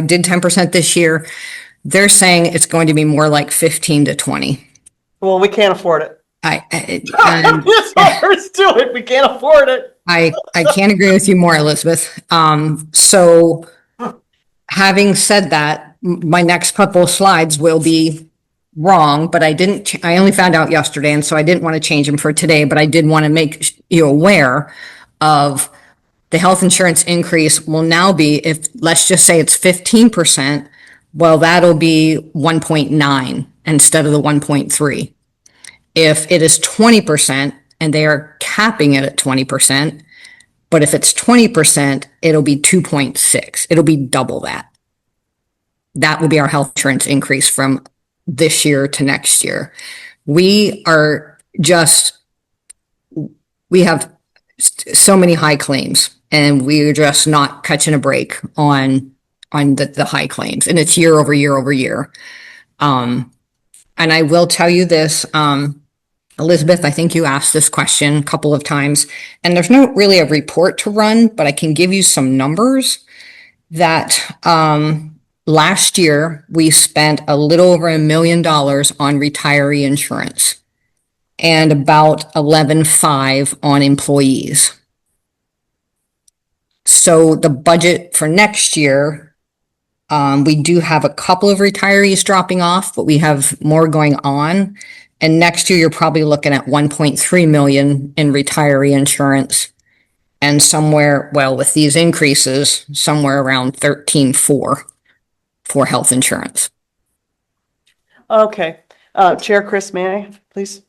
S3: did 10% this year. They're saying it's going to be more like 15 to 20.
S4: Well, we can't afford it.
S3: And
S4: That's all there is to it. We can't afford it.
S3: I can't agree with you more, Elizabeth. So having said that, my next couple of slides will be wrong, but I only found out yesterday, and so I didn't want to change them for today, but I did want to make you aware of the health insurance increase will now be, if, let's just say it's 15%, well, that'll be 1.9 instead of the 1.3. If it is 20% and they are capping it at 20%, but if it's 20%, it'll be 2.6. It'll be double that. That will be our health insurance increase from this year to next year. We have so many high claims and we're just not catching a break on the high claims, and it's year over year over year. And I will tell you this, Elizabeth, I think you asked this question a couple of times, and there's not really a report to run, but I can give you some numbers that, last year we spent a little over $1 million on retiree insurance and about 11.5 on employees. So the budget for next year, we do have a couple of retirees dropping off, but we have more going on. And next year, you're probably looking at 1.3 million in retiree insurance. And somewhere, well, with these increases, somewhere around 13.4 for health insurance.
S4: Okay. Chair Chris, may I, please?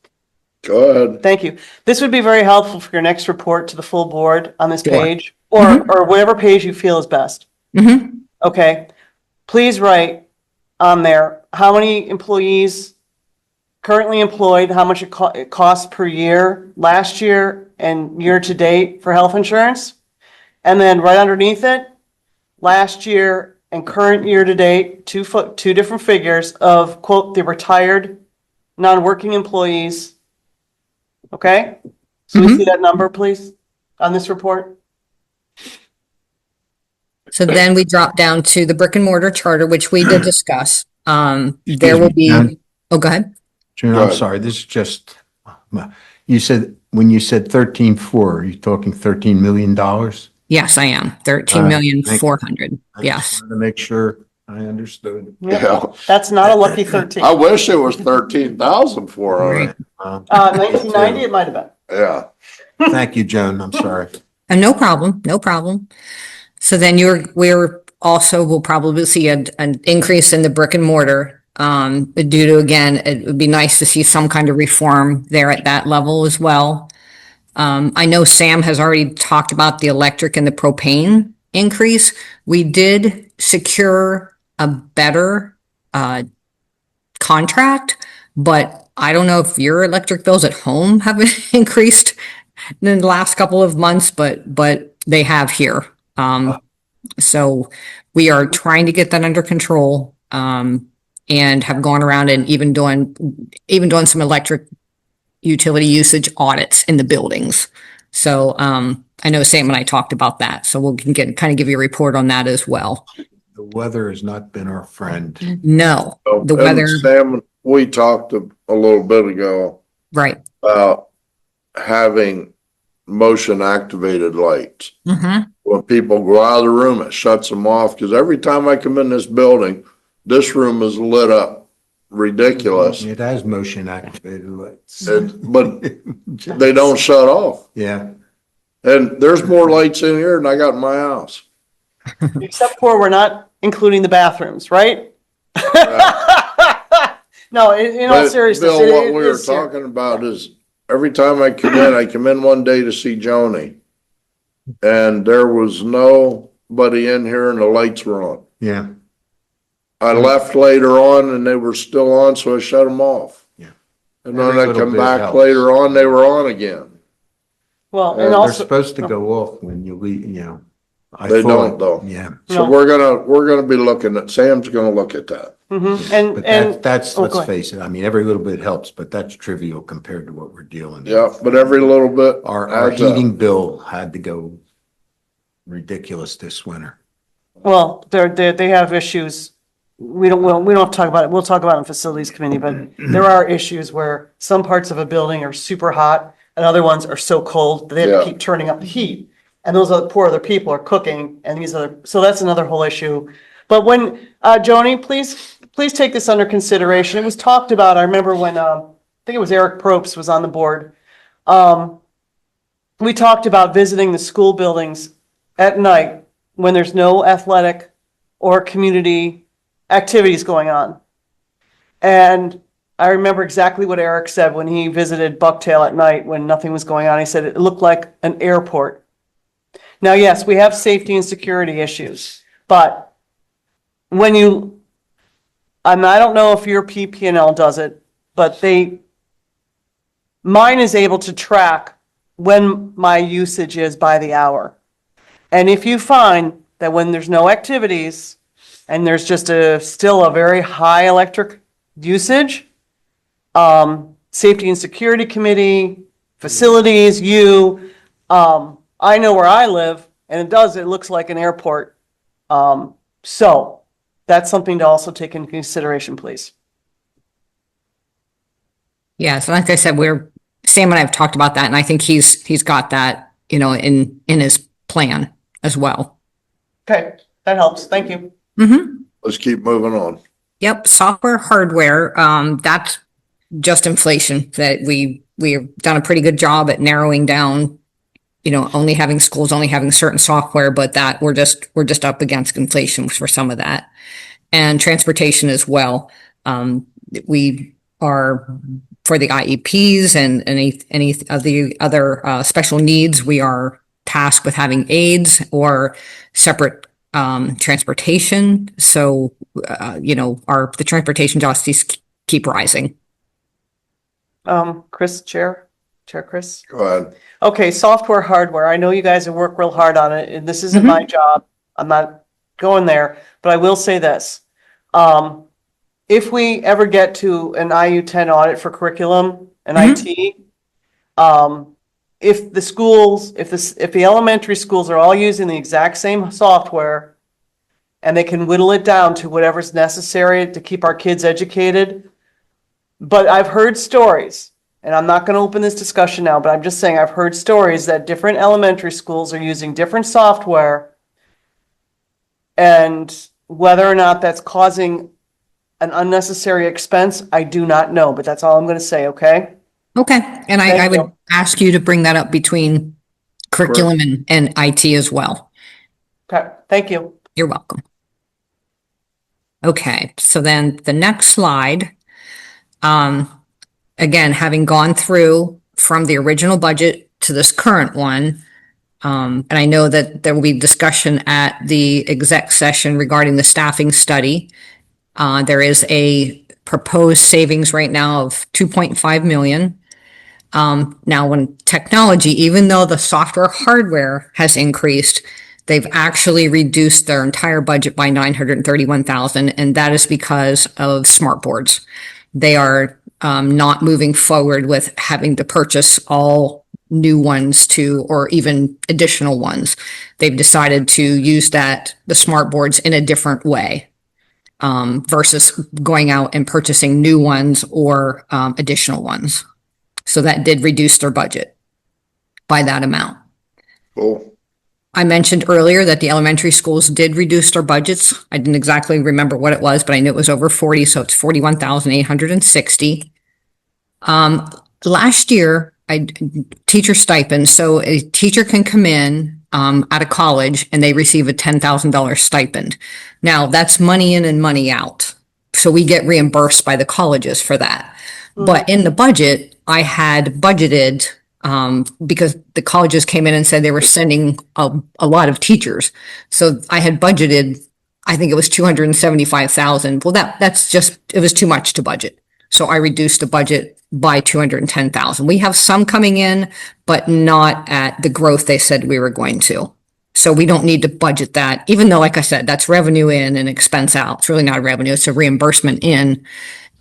S1: Go ahead.
S4: Thank you. This would be very helpful for your next report to the full board on this
S3: Sure.
S4: page, or whatever page you feel is best.
S3: Mm-hmm.
S4: Okay. Please write on there how many employees currently employed, how much it costs per year, last year and year to date for health insurance. And then right underneath it, last year and current year to date, two different figures of, quote, the retired non-working employees. Okay? So we see that number, please, on this report.
S3: So then we drop down to the brick and mortar charter, which we did discuss. There will be,
S5: Jen.
S3: oh, go ahead.
S5: June,
S1: Go
S5: I'm
S1: ahead.
S5: sorry, this is just, you said, when you said 13.4, are you talking $13 million?
S3: Yes, I am. 13,400,000. Yes.
S5: To make sure I understood.
S1: Yeah.
S4: That's not a lucky 13.
S1: I wish it was 13,400.
S4: 1990, it might have been.
S1: Yeah.
S5: Thank you, Joan. I'm sorry.
S3: And no problem, no problem. So then we'll probably see an increase in the brick and mortar. Due to, again, it would be nice to see some kind of reform there at that level as well. I know Sam has already talked about the electric and the propane increase. We did secure a better, contract, but I don't know if your electric bills at home have increased in the last couple of months, but they have here. So we are trying to get that under control, and have gone around and even doing some electric utility usage audits in the buildings. So, I know Sam and I talked about that, so we can kind of give you a report on that as well.
S5: The weather has not been our friend.
S3: No, the
S1: And
S3: weather,
S1: Sam, we talked a little bit ago
S3: right.
S1: about having motion activated lights.
S3: Mm-hmm.
S1: When people go out of the room, it shuts them off, because every time I come in this building, this room is lit up ridiculous.
S5: It has motion activated lights.
S1: But they don't shut off.
S5: Yeah,
S1: And there's more lights in here than I got in my house.
S4: Except for we're not including the bathrooms, right? No, in all
S1: But,
S4: seriousness.
S1: Bill,
S4: it-
S1: what
S4: it
S1: we were
S4: is serious.
S1: talking about is every time I come in one day to see Joni. And there was nobody in here and the lights were on.
S5: yeah.
S1: I left later on and they were still on, so I shut them off.
S5: Yeah.
S1: And then
S5: Every
S1: I
S5: little
S1: come
S5: bit
S1: back
S5: helps.
S1: later on, they were on again.
S4: Well, and
S1: They're
S5: They're
S4: also,
S5: supposed to go off when you leave, you know. I
S1: They
S5: thought,
S1: don't, though.
S5: Yeah,
S1: So
S4: No.
S1: we're gonna be looking at, Sam's gonna look at that.
S4: and,
S5: but
S4: and,
S5: that's,
S4: oh,
S5: let's
S4: go ahead.
S5: face it, I mean, every little bit helps, but that's trivial compared to what we're dealing with.
S1: Yeah, but every little bit
S5: Our
S1: adds up.
S5: heating bill had to go ridiculous this winter.
S4: well, they have issues. We don't have to talk about it. We'll talk about it in facilities committee, but there are issues where some parts of a building are super hot and other ones are so cold that they have
S1: Yeah.
S4: to keep turning up the heat. And those other poor other people are cooking and these other, so that's another whole issue. But when, Joni, please take this under consideration. It was talked about, I remember when, I think it was Eric Probst was on the board. We talked about visiting the school buildings at night when there's no athletic or community activities going on. And I remember exactly what Eric said when he visited Bucktail at night when nothing was going on. He said it looked like an airport. Now, yes, we have safety and security issues, but when you, I don't know if your PPNL does it, but mine is able to track when my usage is by the hour. And if you find that when there's no activities and there's just still a very high electric usage, safety and security committee, facilities, I know where I live and it looks like an airport. So that's something to also take into consideration, please.
S3: Yeah, so like I said, Sam and I have talked about that, and I think he's got that, you know, in his plan as well.
S4: Okay, that helps. Thank you.
S3: Mm-hmm.
S1: Let's keep moving on.
S3: Yep, software, hardware, that's just inflation that we've done a pretty good job at narrowing down, you know, only having certain software, but that we're just up against inflation for some of that. And transportation as well. We are for the IEPs and any of the other special needs, we are tasked with having aides or separate transportation. So, you know, the transportation costs keep rising.
S4: Chris, Chair Chris.
S1: Go ahead.
S4: Okay, software, hardware. I know you guys have worked real hard on it, and this isn't my job. I'm not going there, but I will say this. If we ever get to an IU-10 audit for curriculum and IT, if the elementary schools are all using the exact same software and they can whittle it down to whatever's necessary to keep our kids educated. But I've heard stories, and I'm not going to open this discussion now, but I'm just saying I've heard stories that different elementary schools are using different software. And whether or not that's causing an unnecessary expense, I do not know, but that's all I'm going to say, okay?
S3: Okay, and I
S4: Thank
S3: would
S4: you.
S3: ask you to bring that up between curriculum and IT as well.
S4: Okay, thank you.
S3: You're welcome. Okay, so then the next slide, again, having gone through from the original budget to this current one, and I know that there will be discussion at the exec session regarding the staffing study. There is a proposed savings right now of 2.5 million. Now, when technology, even though the software hardware has increased, they've actually reduced their entire budget by 931,000, and that is because of smart boards. They are not moving forward with having to purchase all new ones or even additional ones. They've decided to use the smart boards in a different way versus going out and purchasing new ones or additional ones. So that did reduce their budget by that amount.
S1: Cool.
S3: I mentioned earlier that the elementary schools did reduce their budgets. I didn't exactly remember what it was, but I knew it was over 40, so it's 41,860. Last year, teacher stipends, so a teacher can come in out of college and they receive a $10,000 stipend. Now, that's money in and money out. So we get reimbursed by the colleges for that. But in the budget, I had budgeted because the colleges came in and said they were sending a lot of teachers. So I had budgeted, I think it was 275,000. Well, that's just, it was too much to budget. So I reduced the budget by 210,000. We have some coming in, but not at the growth they said we were going to. So we don't need to budget that, even though, like I said, that's revenue in and expense out. It's really not revenue. It's a reimbursement in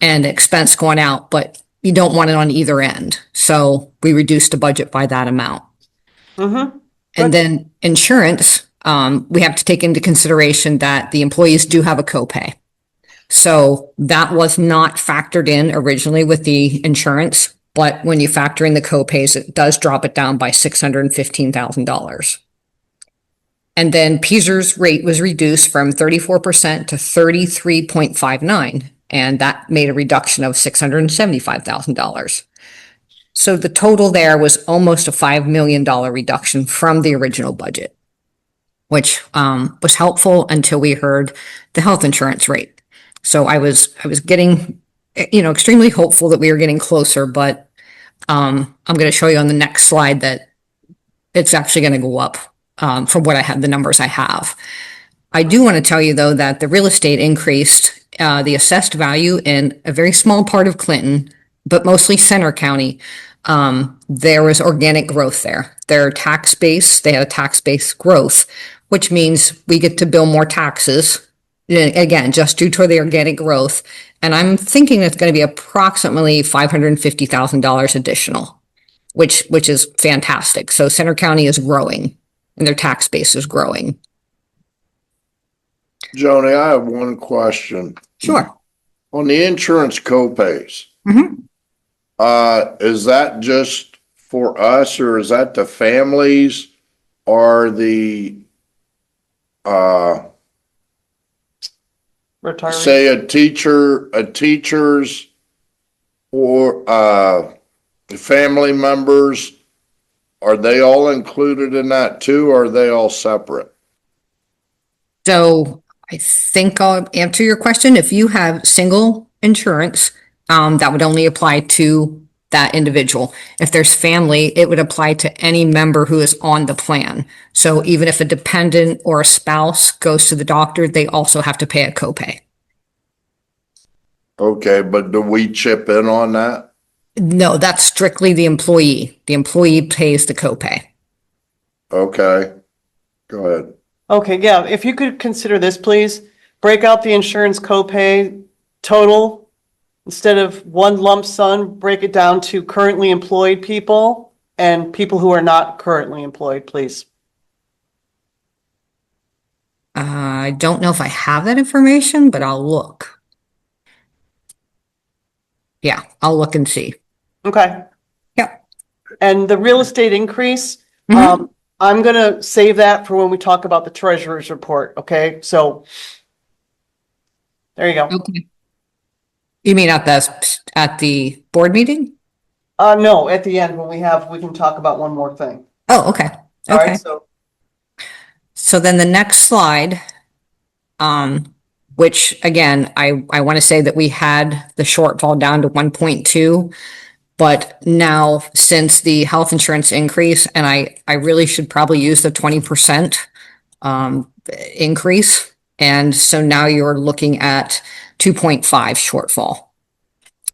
S3: and expense going out, but you don't want it on either end. So we reduced the budget by that amount.
S4: Mm-hmm.
S3: And then insurance, we have to take into consideration that the employees do have a copay. So that was not factored in originally with the insurance, but when you factor in the copays, it does drop it down by $615,000. And then PSER's rate was reduced from 34% to 33.59, and that made a reduction of $675,000. So the total there was almost a $5 million reduction from the original budget, which was helpful until we heard the health insurance rate. So I was getting, extremely hopeful that we were getting closer, but I'm going to show you on the next slide that it's actually going to go up from what I had, the numbers I have. I do want to tell you though that the real estate increased the assessed value in a very small part of Clinton, but mostly Center County. There was organic growth there. Their tax base, they had a tax base growth, which means we get to bill more taxes. Again, just due to the organic growth. And I'm thinking it's going to be approximately $550,000 additional, which is fantastic. So Center County is growing and their tax base is growing.
S1: Joni, I have one question.
S3: Sure.
S1: On the insurance copays,
S3: Mhm.
S1: Is that just for us or is that the families or the,
S4: Retirees.
S1: say a teacher's or, family members, are they all included in that too, or are they all separate?
S3: So I think I'll answer your question. If you have single insurance, that would only apply to that individual. If there's family, it would apply to any member who is on the plan. So even if a dependent or a spouse goes to the doctor, they also have to pay a copay.
S1: Okay, but do we chip in on that?
S3: No, that's strictly the employee. The employee pays the copay.
S1: Okay, go ahead.
S4: Okay, yeah, if you could consider this, please. Break out the insurance copay total. Instead of one lump sum, break it down to currently employed people and people who are not currently employed, please.
S3: I don't know if I have that information, but I'll look. Yeah, I'll look and see.
S4: Okay.
S3: Yep.
S4: And the real estate increase,
S3: Mhm.
S4: I'm gonna save that for when we talk about the treasurer's report, okay? So there you go.
S3: Okay. You mean at the board meeting?
S4: No, at the end when we can talk about one more thing.
S3: Oh, okay.
S4: All
S3: Okay.
S4: right, so
S3: So then the next slide, which again, I want to say that we had the shortfall down to 1.2, but now since the health insurance increase, and I really should probably use the 20% increase. And so now you're looking at 2.5 shortfall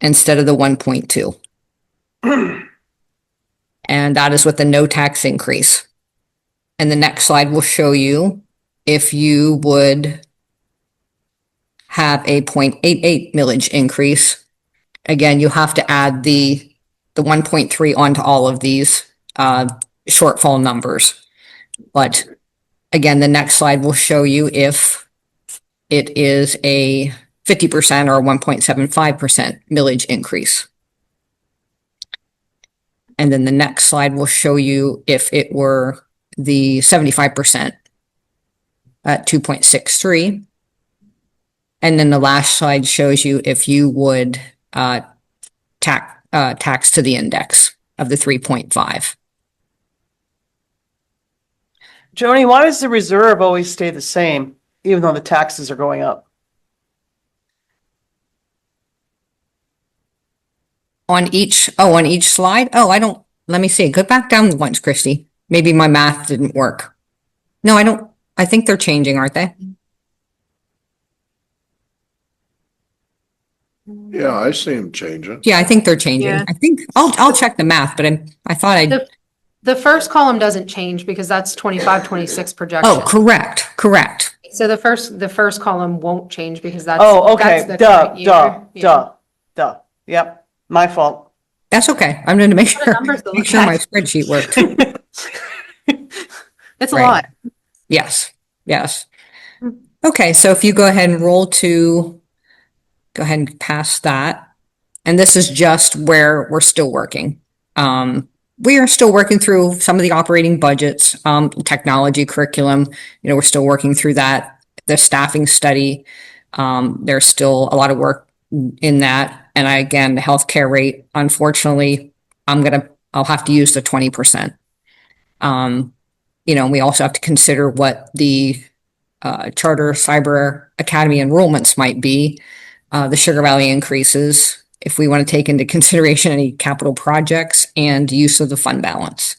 S3: instead of the 1.2. And that is with the no tax increase. And the next slide will show you if you would have a 0.88 millage increase. Again, you have to add the 1.3 onto all of these shortfall numbers. But again, the next slide will show you if it is a 50% or 1.75% millage increase. And then the next slide will show you if it were the 75% at 2.63. And then the last slide shows you if you would tax to the index of the 3.5.
S4: Joni, why does the reserve always stay the same, even though the taxes are going up?
S3: On each slide? Oh, let me see. Go back down once, Christy. Maybe my math didn't work. No, I think they're changing, aren't they?
S1: Yeah, I see them changing.
S3: Yeah, I think they're changing.
S2: Yeah.
S3: I think, I'll check the math, but I thought
S2: The first column doesn't change because that's 25, 26 projection.
S3: oh, correct.
S2: So the first column won't change because that's.
S4: Oh, okay,
S2: that's the
S4: duh,
S2: current year. Yeah.
S4: duh. Yep, my fault.
S3: That's okay. I'm going to make
S2: What
S3: sure,
S2: numbers to
S3: make
S2: look
S3: sure my
S2: at.
S3: spreadsheet worked.
S2: It's a
S3: Right.
S2: lot.
S3: Yes. Okay, so if you go ahead and go ahead and pass that. And this is just where we're still working. We are still working through some of the operating budgets, technology curriculum, we're still working through that, the staffing study. There's still a lot of work in that. And again, the healthcare rate, unfortunately, I'll have to use the 20%. We also have to consider what the Charter Cyber Academy enrollments might be, the Sugar Valley increases, if we want to take into consideration any capital projects and use of the fund balance.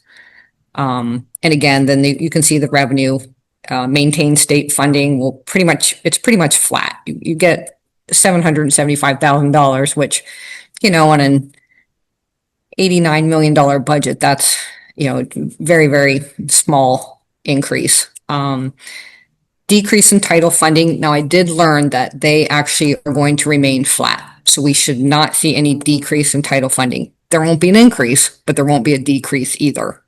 S3: And again, then you can see the revenue, maintain state funding it's pretty much flat. You get $775,000, which, on an $89 million budget, that's, very, very small increase. Decrease in title funding. Now, I did learn that they actually are going to remain flat. So we should not see any decrease in title funding. There won't be an increase, but there won't be a decrease either.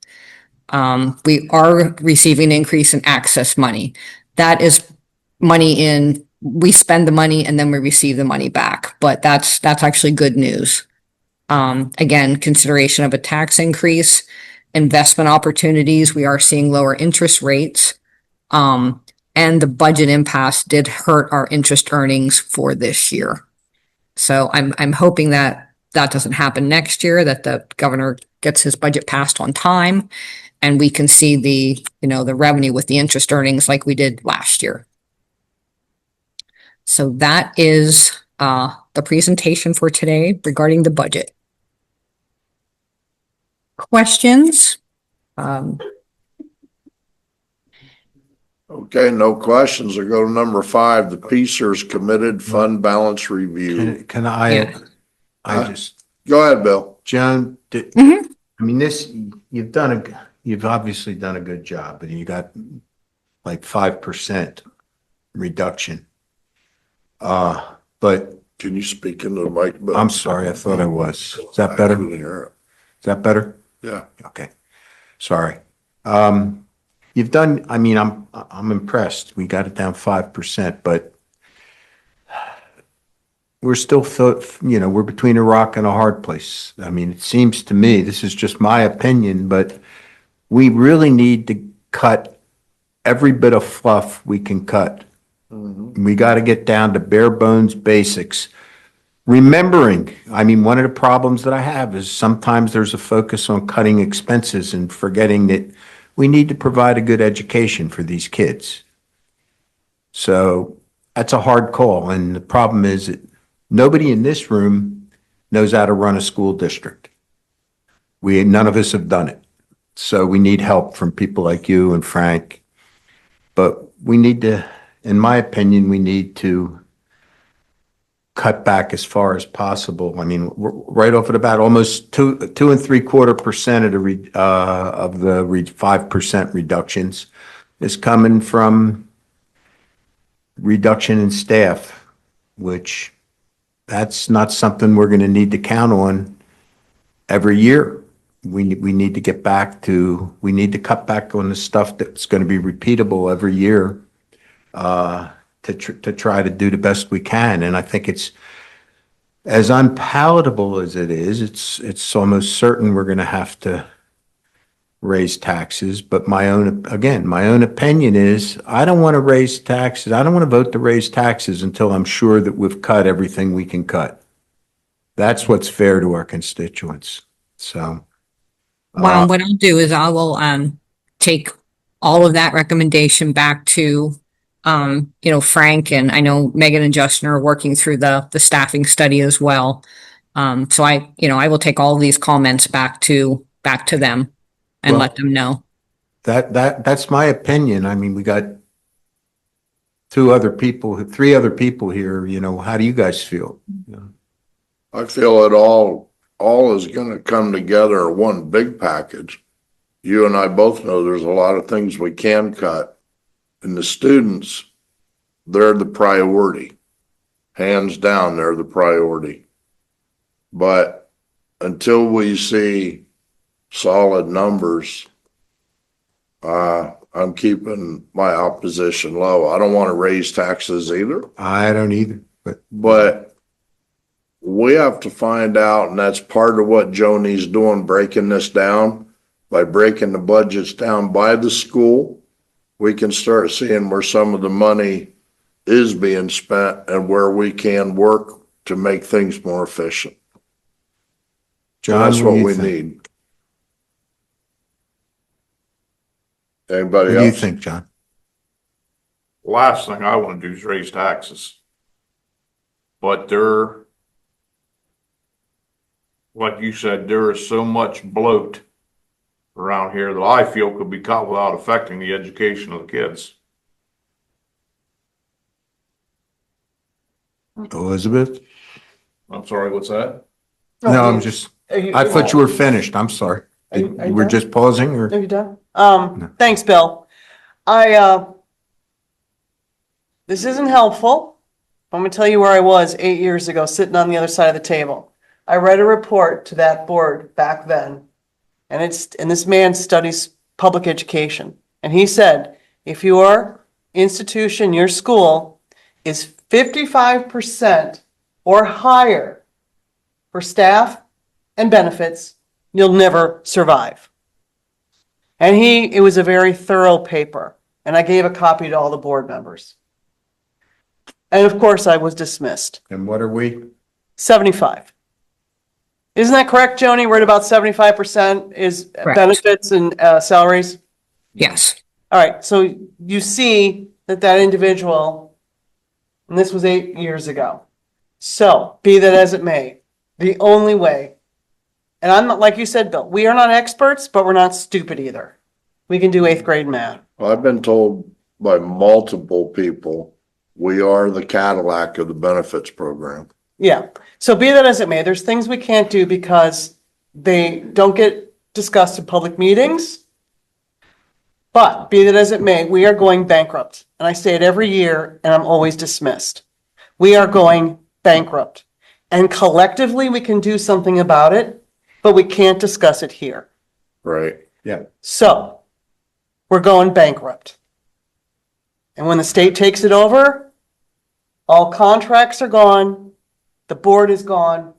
S3: We are receiving an increase in access money. That is money we spend the money and then we receive the money back, but that's actually good news. Again, consideration of a tax increase, investment opportunities. We are seeing lower interest rates. And the budget impasse did hurt our interest earnings for this year. So I'm hoping that doesn't happen next year, that the governor gets his budget passed on time and we can see the revenue with the interest earnings like we did last year. So that is the presentation for today regarding the budget. Questions?
S1: Okay, no questions. I go to number 5, the PCERS Committed Fund Balance Review.
S5: Can I,
S3: Yeah.
S1: Go ahead, Bill.
S5: Joan,
S3: Mhm.
S5: I mean, you've obviously done a good job, and you got like 5% reduction. But
S1: Can you speak into the mic, Bill?
S5: I'm sorry, I thought I was. Is that better?
S1: I couldn't hear it.
S5: Is that better?
S1: Yeah.
S5: Okay. Sorry. You've done, I mean, I'm impressed. We got it down 5%, but we're still, we're between a rock and a hard place. I mean, it seems to me, this is just my opinion, but we really need to cut every bit of fluff we can cut. We got to get down to bare bones basics. Remembering, I mean, one of the problems that I have is sometimes there's a focus on cutting expenses and forgetting that we need to provide a good education for these kids. So that's a hard call. And the problem is that nobody in this room knows how to run a school district. None of us have done it. So we need help from people like you and Frank. But we need to, in my opinion, we need to cut back as far as possible. I mean, we're right off at about almost 2.75% of the 5% reductions is coming from reduction in staff, which that's not something we're going to need to count on every year. We need to get back to, we need to cut back on the stuff that's going to be repeatable every year. To try to do the best we can. And I think it's as unpalatable as it is, it's almost certain we're going to have to raise taxes, but my own opinion is I don't want to raise taxes. I don't want to vote to raise taxes until I'm sure that we've cut everything we can cut. That's what's fair to our constituents. So,
S3: Well, what I'll do is I will, take all of that recommendation back to, Frank, and I know Megan and Justin are working through the staffing study as well. So I will take all of these comments back to them and
S5: Well-
S3: let them know.
S5: that's my opinion. I mean, we got three other people here, how do you guys feel?
S1: I feel it all is gonna come together in one big package. You and I both know there's a lot of things we can cut. And the students, they're the priority. Hands down, they're the priority. But until we see solid numbers, I'm keeping my opposition low. I don't want to raise taxes either,
S5: I don't either,
S1: but we have to find out, and that's part of what Joni's doing, breaking this down. By breaking the budgets down by the school, we can start seeing where some of the money is being spent and where we can work to make things more efficient.
S5: John,
S1: That's
S5: what
S1: what
S5: do you
S1: we
S5: think?
S1: need.
S5: What
S1: Anybody
S5: do you
S1: else?
S5: think, John?
S6: Last thing I want to do is raise taxes. But like you said, there is so much bloat around here that I feel could be cut without affecting the education of the kids.
S5: Elizabeth?
S6: I'm sorry, what's that?
S5: No, I thought you were finished. I'm sorry.
S4: Are you
S5: You were
S4: done?
S5: just pausing or?
S4: Are you done? Thanks, Bill. This isn't helpful. I'm gonna tell you where I was 8 years ago, sitting on the other side of the table. I read a report to that board back then, and this man studies public education. And he said, if your institution, your school is 55% or higher for staff and benefits, you'll never survive. And it was a very thorough paper, and I gave a copy to all the board members. And of course, I was dismissed.
S5: And what are we?
S4: 75. Isn't that correct, Joni? We're at about 75% is
S3: Correct.
S4: benefits and salaries?
S3: Yes.
S4: All right, so you see that individual, and this was 8 years ago. So, be that as it may, the only way, and I'm not, like you said, Bill, we are not experts, but we're not stupid either. We can do 8th grade math.
S1: I've been told by multiple people, we are the Cadillac of the benefits program.
S4: Yeah, so be that as it may, there's things we can't do because they don't get discussed in public meetings. But be that as it may, we are going bankrupt. And I say it every year and I'm always dismissed. We are going bankrupt. And collectively, we can do something about it, but we can't discuss it here.
S1: Right.
S4: So we're going bankrupt. And when the state takes it over, all contracts are gone, the board is gone,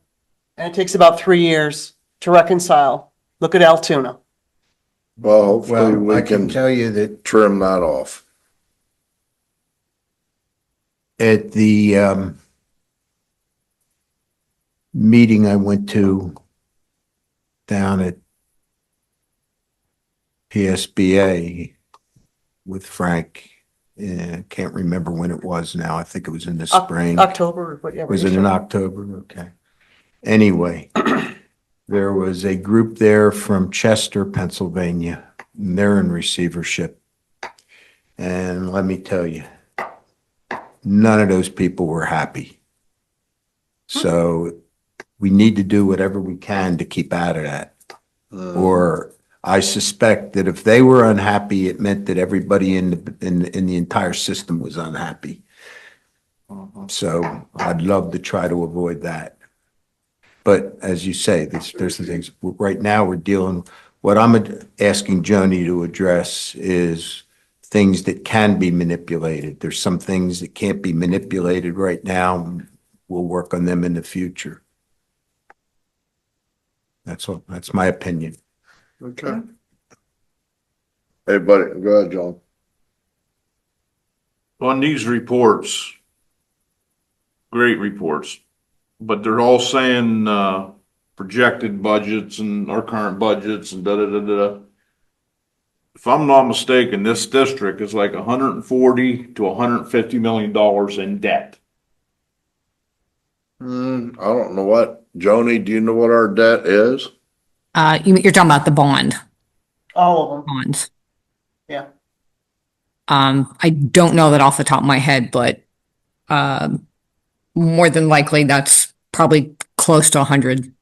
S4: and it takes about 3 years to reconcile. Look at Altoona.
S1: Well, hopefully
S5: Well, I
S1: we
S5: can
S1: can
S5: tell you that
S1: trim that off.
S5: at the meeting I went to down at PSBA with Frank, can't remember when it was now. I think it was in the spring.
S4: October, whatever.
S5: Was it in October? Okay. Anyway, there was a group there from Chester, Pennsylvania. And they're in receivership. And let me tell you, none of those people were happy. So we need to do whatever we can to keep out of that. Or I suspect that if they were unhappy, it meant that everybody in the entire system was unhappy. So I'd love to try to avoid that. But as you say, there's the things, right now we're dealing, what I'm asking Joni to address is things that can be manipulated. There's some things that can't be manipulated right now. We'll work on them in the future. That's all. That's my opinion.
S1: Okay. Hey, buddy, go ahead, John.
S6: On these reports, great reports, but they're all saying, projected budgets and our current budgets and da-da-da-da. If I'm not mistaken, this district is like 140 to 150 million dollars in debt.
S1: I don't know what, Joni, do you know what our debt is?
S3: You're talking about the
S4: All of them,
S3: bonds.
S4: yeah.
S3: I don't know that off the top of my head, but, more than likely that's probably close to 100.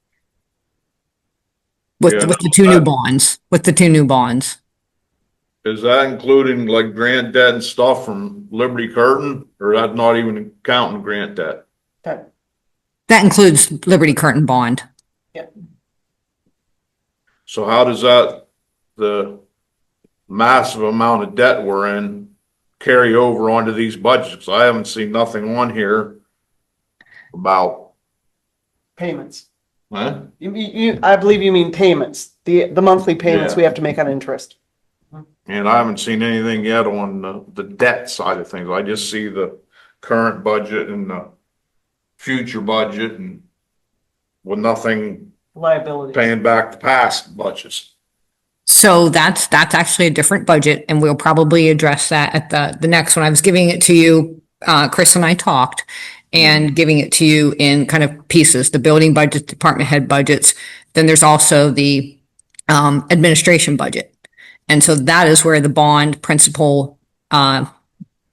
S3: With,
S6: Yeah,
S3: with the two new bonds, with the two new bonds.
S6: Is that including like grant debt and stuff from Liberty Curtain, or that not even counting grant debt?
S4: Okay.
S3: That includes Liberty Curtain bond.
S6: So how does that, the massive amount of debt we're in, carry over onto these budgets? I haven't seen nothing on here about,
S4: Payments.
S6: huh?
S4: I believe you mean payments, the monthly payments
S6: Yeah.
S4: we have to make on interest.
S6: And I haven't seen anything yet on the debt side of things. I just see the current budget and the future budget and with nothing
S4: Liability.
S6: paying back the past budgets.
S3: So that's actually a different budget and we'll probably address that at the next one. I was giving it to you, Chris and I talked and giving it to you in kind of pieces, the building budget, department head budgets. Then there's also the, administration budget. And so that is where the bond principal,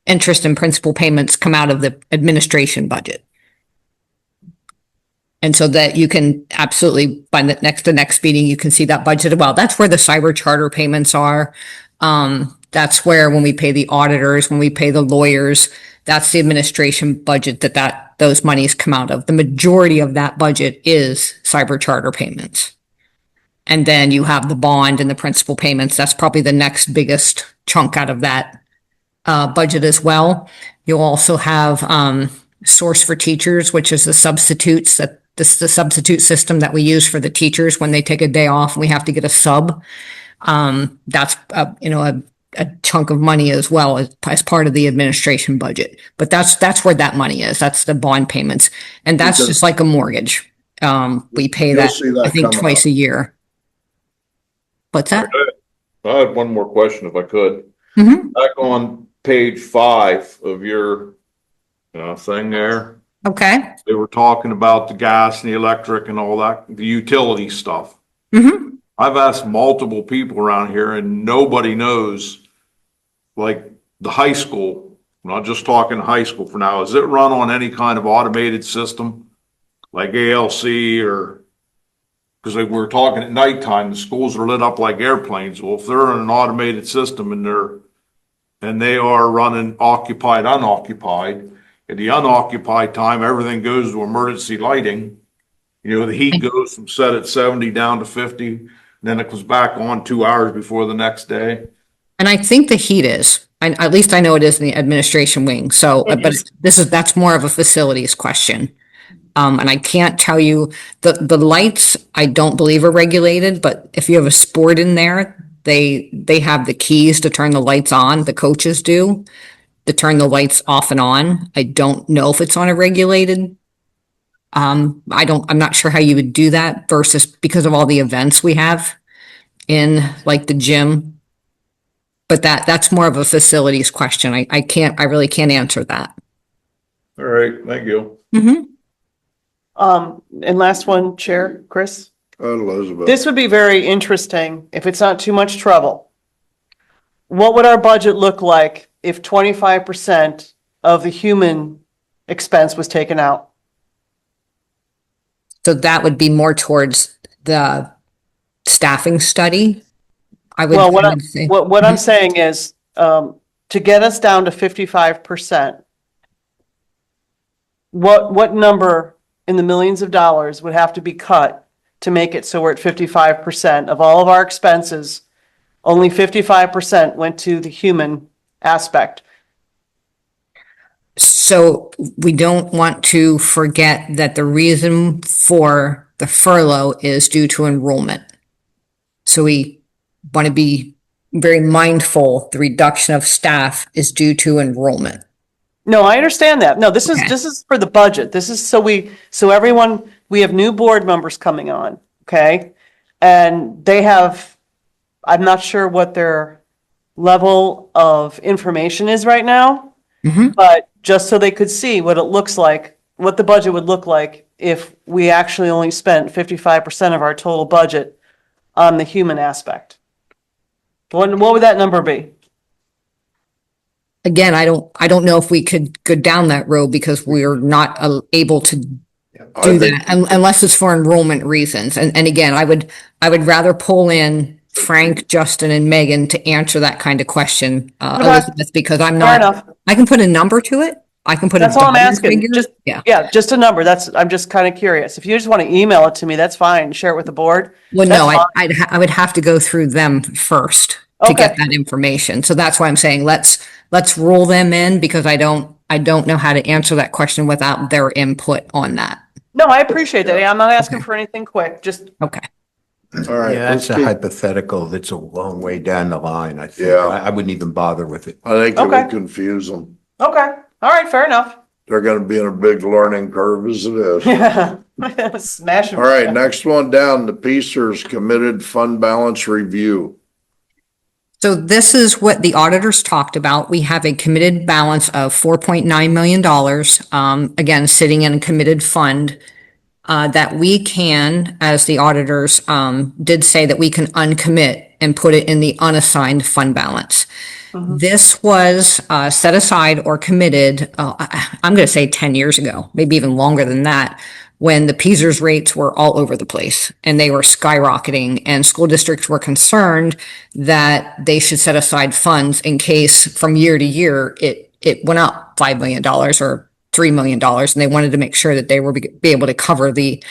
S3: interest and principal payments come out of the administration budget. And so that you can absolutely, by the next meeting, you can see that budget. Well, that's where the cyber charter payments are. That's where when we pay the auditors, when we pay the lawyers, that's the administration budget that those monies come out of. The majority of that budget is cyber charter payments. And then you have the bond and the principal payments. That's probably the next biggest chunk out of that budget as well. You'll also have Source for Teachers, which is the substitutes that this is the substitute system that we use for the teachers when they take a day off and we have to get a sub. That's a chunk of money as well as part of the administration budget. But that's where that money is. That's the bond payments, and that's just like a mortgage. We pay
S1: You'll
S3: that,
S1: see that
S3: I think,
S1: coming
S3: twice
S1: up.
S3: a year. What's that?
S6: I had one more question if I could.
S3: Mhm.
S6: Back on page 5 of your thing there,
S3: Okay.
S6: they were talking about the gas and the electric and all that, the utility stuff.
S3: Mm-hmm.
S6: I've asked multiple people around here and nobody knows, like the high school, I'm not just talking high school for now, is it run on any kind of automated system? Like ALC or, because like we're talking at nighttime, the schools are lit up like airplanes. Well, if they're in an automated system and they are running occupied, unoccupied, at the unoccupied time, everything goes to emergency lighting. The heat goes from set at 70 down to 50, and then it comes back on 2 hours before the next day.
S3: And I think the heat is, and at least I know it is in the administration wing. So, but that's more of a facilities question. And I can't tell you the lights, I don't believe are regulated, but if you have a sport in there, they have the keys to turn the lights on. The coaches do to turn the lights off and on. I don't know if it's on a regulated. I'm not sure how you would do that versus because of all the events we have in like the gym. But that's more of a facilities question. I really can't answer that.
S6: All right, thank you.
S3: Mm-hmm.
S4: And last one, Chair, Chris.
S1: Elizabeth.
S4: This would be very interesting if it's not too much trouble. What would our budget look like if 25% of the human expense was taken out?
S3: So that would be more towards the staffing study.
S4: Well, what I'm,
S3: say.
S4: what I'm saying is, to get us down to 55%, what number in the millions of dollars would have to be cut to make it so we're at 55% of all of our expenses? Only 55% went to the human aspect.
S3: So we don't want to forget that the reason for the furlough is due to enrollment. So we want to be very mindful, the reduction of staff is due to enrollment.
S4: No, I understand that. No, this
S3: Okay.
S4: is for the budget. This is so everyone, we have new board members coming on, okay? And they have, I'm not sure what their level of information is right now.
S3: Mhm.
S4: But just so they could see what it looks like, what the budget would look like if we actually only spent 55% of our total budget on the human aspect. What would that number be?
S3: Again, I don't know if we could go down that road because we're not able to
S1: I
S3: do
S1: think-
S3: that unless it's for enrollment reasons. And again, I would rather pull in Frank, Justin, and Megan to answer that kind of question,
S4: Okay.
S3: Elizabeth, because I'm
S4: Fair
S3: not,
S4: enough.
S3: I can put a number to it. I can put a
S4: That's all I'm
S3: dollar
S4: asking.
S3: figure.
S4: Just,
S3: Yeah.
S4: yeah, just a number. I'm just kind of curious. If you just want to email it to me, that's fine. Share it with the board.
S3: Well, no,
S4: That's
S3: I would have to go through them first to get
S4: Okay.
S3: that information. So that's why I'm saying let's rule them in because I don't know how to answer that question without their input on that.
S4: No, I appreciate that. I'm not asking for anything quick. Just,
S3: Okay.
S1: All right,
S5: Yeah,
S1: let's
S5: that's a
S1: keep,
S5: hypothetical that's a long way down the line, I think.
S1: Yeah.
S5: I wouldn't even bother with it.
S1: I think it
S4: Okay.
S1: would confuse them.
S4: okay. All right, fair enough.
S1: They're gonna be in a big learning curve as it is.
S4: Yeah. Smash 'em.
S1: All right, next one down, the PCERS committed fund balance review.
S3: So this is what the auditors talked about. We have a committed balance of $4.9 million, again, sitting in a committed fund, that we can, as the auditors, did say that we can uncommit and put it in the unassigned fund balance. This was, set aside or committed, I'm going to say 10 years ago, maybe even longer than that, when the PSERS rates were all over the place and they were skyrocketing and school districts were concerned that they should set aside funds in case from year to year it went up $5 million or $3 million and they wanted to make sure that they were be able to cover the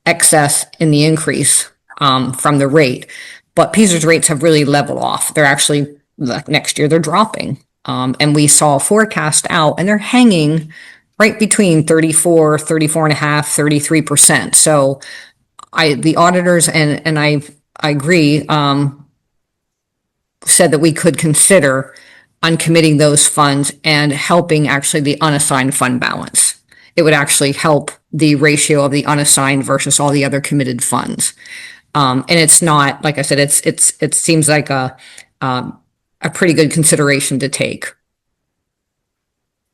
S3: excess in the increase from the rate. But PSERS rates have really leveled off. They're actually, like next year, they're dropping. And we saw a forecast out and they're hanging right between 34 and a half, 33%. So the auditors and I agree, said that we could consider uncommitting those funds and helping actually the unassigned fund balance. It would actually help the ratio of the unassigned versus all the other committed funds. And it's not, like I said, it seems like a pretty good consideration to take.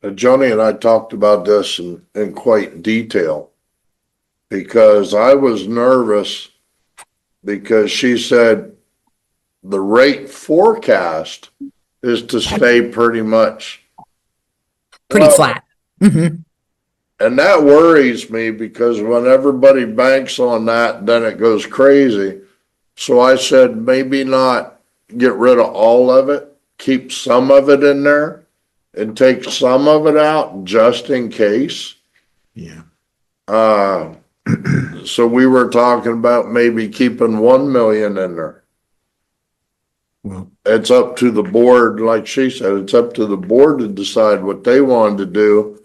S1: Joni and I talked about this in quite detail because I was nervous because she said the rate forecast is to stay pretty much.
S3: Pretty
S1: Well,
S3: flat. Mhm.
S1: And that worries me because when everybody banks on that, then it goes crazy. So I said, maybe not get rid of all of it, keep some of it in there and take some of it out just in case.
S5: Yeah.
S1: So we were talking about maybe keeping 1 million in there.
S5: Well,
S1: It's up to the board, like she said, it's up to the board to decide what they wanted to do.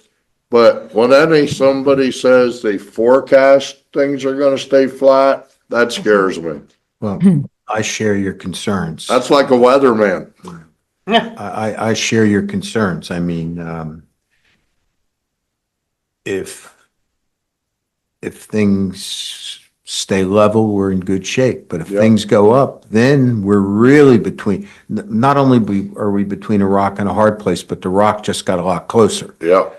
S1: But when somebody says they forecast things are gonna stay flat, that scares me.
S5: well, I share your concerns.
S1: That's like a weatherman.
S5: I share your concerns. I mean, if things stay level, we're in good shape. But if
S1: Yeah.
S5: things go up, then we're really not only are we between a rock and a hard place, but the rock just got a lot closer.
S1: Yeah.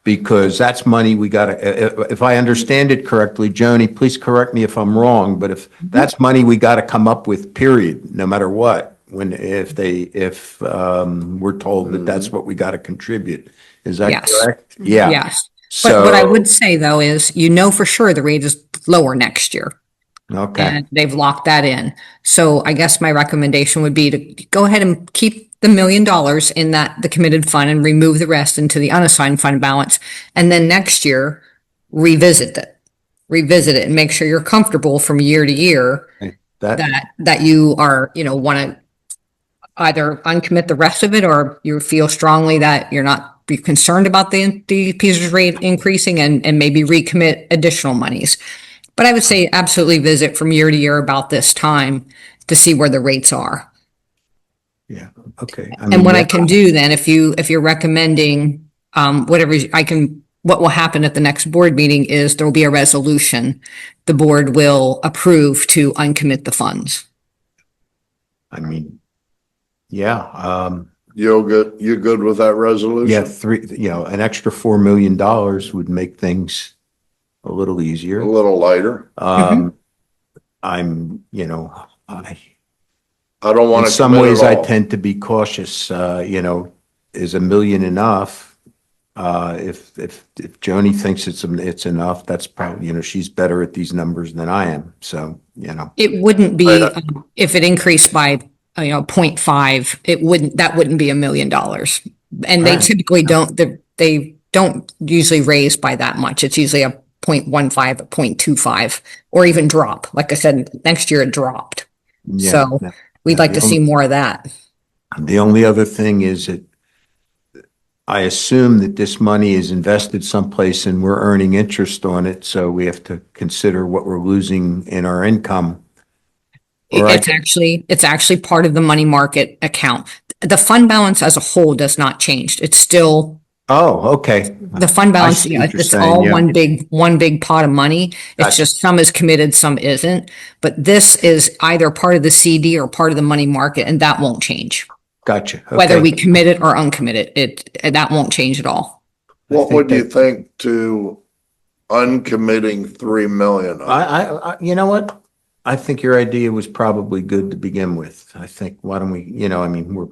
S5: Because that's money we gotta, if I understand it correctly, Joni, please correct me if I'm wrong, but if that's money we gotta come up with, period, no matter what, if we're told that that's what we gotta contribute. Is that
S3: Yes.
S5: correct? Yeah.
S3: Yes. But what I
S5: So,
S3: would say though is, for sure the rate is lower next year.
S5: okay,
S3: And they've locked that in. So I guess my recommendation would be to go ahead and keep the $1 million in the committed fund and remove the rest into the unassigned fund balance. And then next year, revisit it and make sure you're comfortable from year to year that you are, want to either uncommit the rest of it or you feel strongly that you're not be concerned about the PSERS rate increasing and maybe recommit additional monies. But I would say absolutely visit from year to year about this time to see where the rates are.
S5: Yeah, okay.
S3: And what I can do then, if you're recommending, what will happen at the next board meeting is there will be a resolution. The board will approve to uncommit the funds.
S5: I mean, yeah,
S1: You good with that resolution?
S5: yeah, an extra $4 million would make things a little
S1: A
S5: easier.
S1: little lighter.
S5: I'm, you know, I,
S1: I don't want
S5: in
S1: to
S5: some
S1: commit
S5: ways
S1: at
S5: I
S1: all.
S5: tend to be cautious, you know, is $1 million enough? If Joni thinks it's enough, that's probably, you know, she's better at these numbers than I am. So, you know,
S3: It wouldn't be,
S1: Right.
S3: if it increased by, 0.5, that wouldn't be $1 million. And they
S5: Right.
S3: typically they don't usually raise by that much. It's usually a 0.15, a 0.25, or even drop. Like I said, next year it dropped.
S5: yeah.
S3: So we'd like to see more of that.
S5: The only other thing is that I assume that this money is invested someplace and we're earning interest on it, so we have to consider what we're losing in our income. Or I-
S3: It's actually part of the money market account. The fund balance as a whole does not change. It's still,
S5: Oh, okay.
S3: the fund balance,
S5: see what you're
S3: it's
S5: saying,
S3: all
S5: yeah.
S3: one big pot of money. It's
S5: Gotcha.
S3: just some is committed, some isn't. But this is either part of the CD or part of the money market, and that won't change.
S5: Gotcha.
S3: Whether
S5: Okay.
S3: we commit it or uncommitted, that won't change at all.
S1: What
S5: think
S1: would you
S5: that-
S1: think to uncommitting 3 million?
S5: I, you know what? I think your idea was probably good to begin with. I think, why don't we, you know, I mean, we're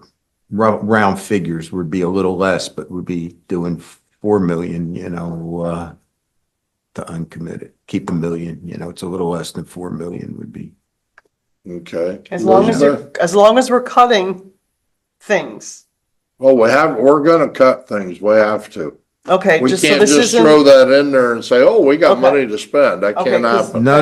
S5: round figures would be a little less, but we'd be doing 4 million, you know, to uncommit it. Keep 1 million, you know, it's a little less than 4 million would be.
S1: Okay.
S4: As long as we're cutting things.
S1: Well, we're gonna cut things. We have to.
S4: Okay,
S1: We
S4: just so
S1: can't
S4: this
S1: just
S4: isn't,
S1: throw that in there and say, oh, we got
S4: Okay.
S1: money to spend. That
S4: Okay,
S1: can't
S4: 'cause-
S1: happen.
S5: No.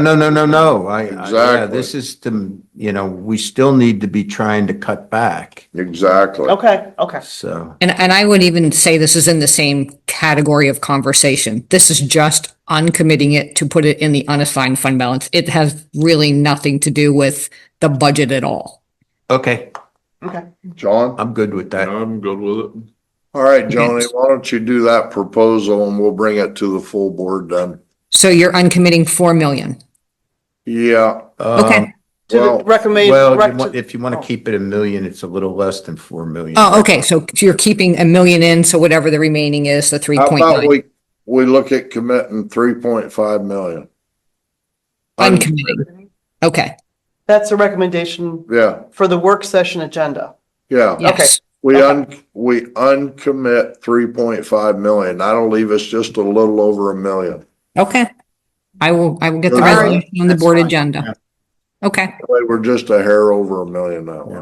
S5: Yeah,
S1: Exactly.
S5: this is to, you know, we still need to be trying to cut back.
S1: Exactly.
S4: okay.
S5: So,
S3: And I would even say this is in the same category of conversation. This is just uncommitting it to put it in the unassigned fund balance. It has really nothing to do with the budget at all.
S5: okay,
S1: John?
S5: I'm good with that.
S6: I'm good with it.
S1: All right, Joni, why don't you do that proposal and we'll bring it to the full board then?
S3: So you're uncommitting 4 million.
S1: Yeah,
S3: Okay.
S4: To
S1: Well,
S4: recommend,
S5: Well, if you want to keep it 1 million, it's a little less than 4 million.
S3: Oh, okay. So you're keeping 1 million in, so whatever the remaining is, the
S1: how about
S3: 3.9
S1: we look at committing 3.5 million?
S3: uncommitting. Okay.
S4: that's a recommendation
S1: Yeah,
S4: for the work session agenda.
S1: yeah.
S3: Yes.
S1: We uncommit 3.5 million. That'll leave us just a little over 1 million.
S3: Okay. I will get the
S1: All right.
S3: resolution on the
S5: That's
S3: board
S5: fine.
S3: agenda. Okay.
S1: That way we're just a hair over 1 million that way.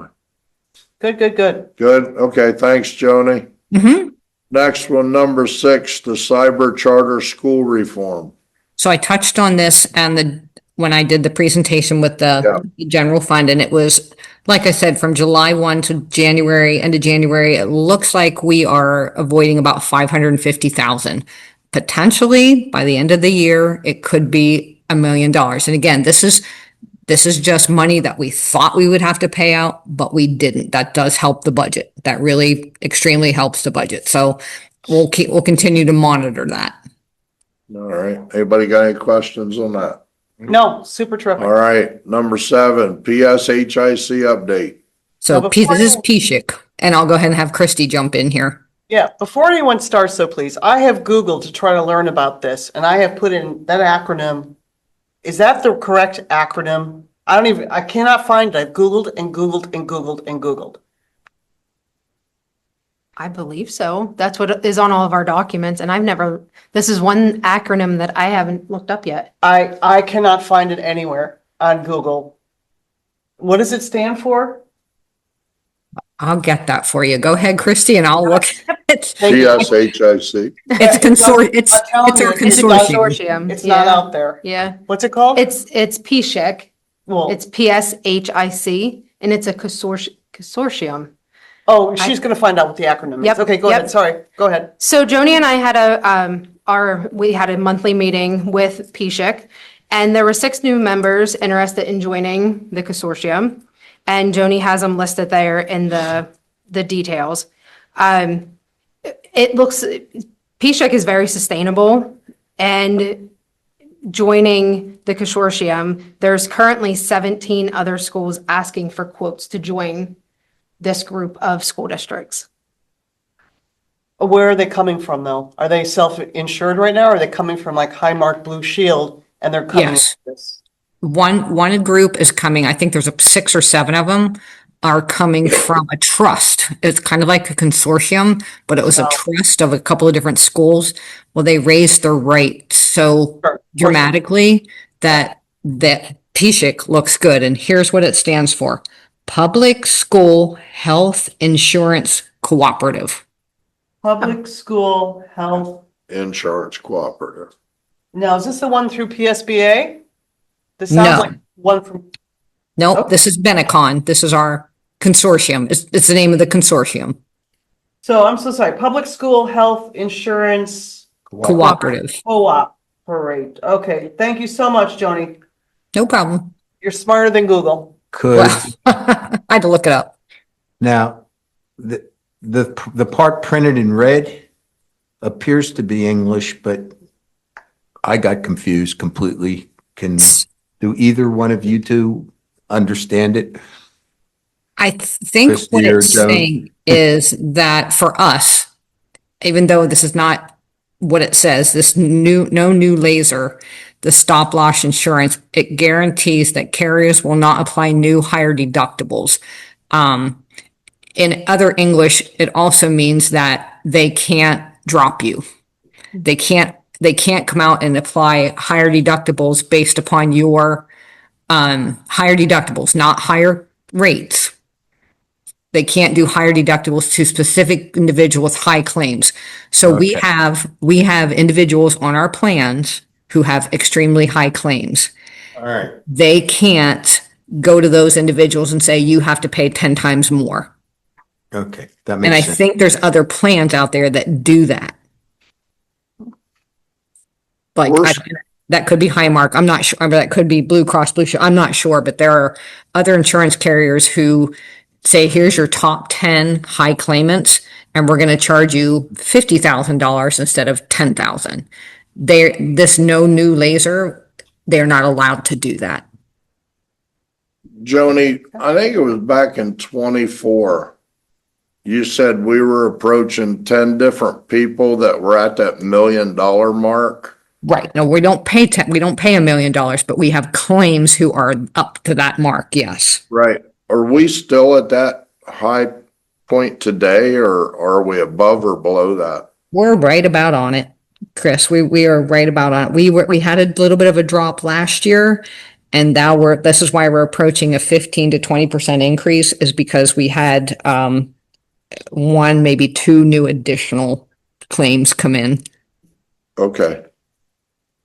S4: Good.
S1: Good, okay, thanks, Joni.
S3: hmm
S1: Next one, number 6, the cyber charter school reform.
S3: So I touched on this and when I did the presentation with the general fund, and it was, like I said, from July 1 to January, end of January, it looks like we are avoiding about 550,000. Potentially by the end of the year, it could be $1 million. And again, this is just money that we thought we would have to pay out, but we didn't. That does help the budget. That really extremely helps the budget. So we'll continue to monitor that.
S1: All right, anybody got any questions on that?
S4: No, super
S1: All
S4: terrific.
S1: right, number 7, PSHIC update.
S3: So
S4: Now,
S3: this is PSHIC, and I'll go ahead and have Christy jump in here.
S4: Yeah, before anyone starts though, please, I have Googled to try to learn about this and I have put in that acronym. Is that the correct acronym? I cannot find it. I've Googled and Googled and Googled and Googled.
S2: I believe so. That's what is on all of our documents, and this is one acronym that I haven't looked up yet.
S4: I cannot find it anywhere on Google. What does it stand for?
S3: I'll get that for you. Go ahead, Christy, and I'll look at it.
S4: Thank you.
S1: PSHIC.
S3: It's it's
S4: I'm telling
S3: our
S4: you, it's a
S3: consortium.
S2: Consortium.
S4: It's not
S2: yeah.
S4: out there.
S2: Yeah,
S4: What's it called?
S2: it's PSHIC.
S4: Well,
S2: It's PSHIC, and it's a consortium.
S4: oh, she's gonna find out what the acronym is.
S2: Yep,
S4: Okay, go
S2: yep.
S4: ahead. Sorry, go ahead.
S2: So Joni and I had we had a monthly meeting with PSHIC, and there were 6 new members interested in joining the consortium. And Joni has them listed there in the details. It looks, PSEC is very sustainable, and joining the consortium, there's currently 17 other schools asking for quotes to join this group of school districts.
S4: Where are they coming from though? Are they self-insured right now? Or are they coming from like Highmark Blue Shield and they're coming?
S3: Yes.
S4: with this?
S3: One group is coming, I think there's 6 or 7 of them are coming from a trust. It's kind of like a consortium, but it was a trust of a couple of different schools. Well, they raised their rate so
S4: Sure.
S3: dramatically that PSEC looks good. And here's what it stands for: Public School Health Insurance Cooperative.
S4: Public School Health.
S1: Insurance cooperative.
S4: Now, is this the one through PSBA? This
S3: No.
S4: sounds like one from,
S3: Nope,
S4: Okay.
S3: this is Benecon. This is our consortium. It's the name of the consortium.
S4: so I'm so sorry, Public School Health Insurance
S3: Cooperative.
S4: Cooperate. Okay, thank you so much, Joni.
S3: No problem.
S4: You're smarter than Google.
S5: Could,
S3: Well, I had to look it up.
S5: now, the part printed in red appears to be English, but I got confused completely. Do either one of you two understand it?
S3: I think
S5: Christie
S3: what
S5: or
S3: it's
S5: Joan?
S3: saying is that for us, even though this is not what it says, no new laser, the stop loss insurance, it guarantees that carriers will not apply new higher deductibles. In other English, it also means that they can't drop you. They can't come out and apply higher deductibles based upon your higher deductibles, not higher rates. They can't do higher deductibles to specific individuals with high claims. So we have individuals on our plans who have extremely high claims.
S5: All right.
S3: They can't go to those individuals and say, you have to pay 10 times more.
S5: Okay, that
S3: And I
S5: makes sense.
S3: think there's other plans out there that do that. Like,
S1: Worst-
S3: that could be Highmark. I'm not sure, but that could be Blue Cross Blue Shield. I'm not sure, but there are other insurance carriers who say, here's your top 10 high claimants, and we're going to charge you $50,000 instead of 10,000. This no new laser, they're not allowed to do that.
S1: Joni, I think it was back in 24. You said we were approaching 10 different people that were at that $1 million mark.
S3: Right. No, we don't pay $1 million, but we have claims who are up to that mark. Yes.
S1: Right. Are we still at that high point today, or are we above or below that?
S3: We're right about on it, Chris. We are right about on it. We had a little bit of a drop last year, and now this is why we're approaching a 15 to 20% increase, is because we had one, maybe 2 new additional claims come in.
S1: Okay.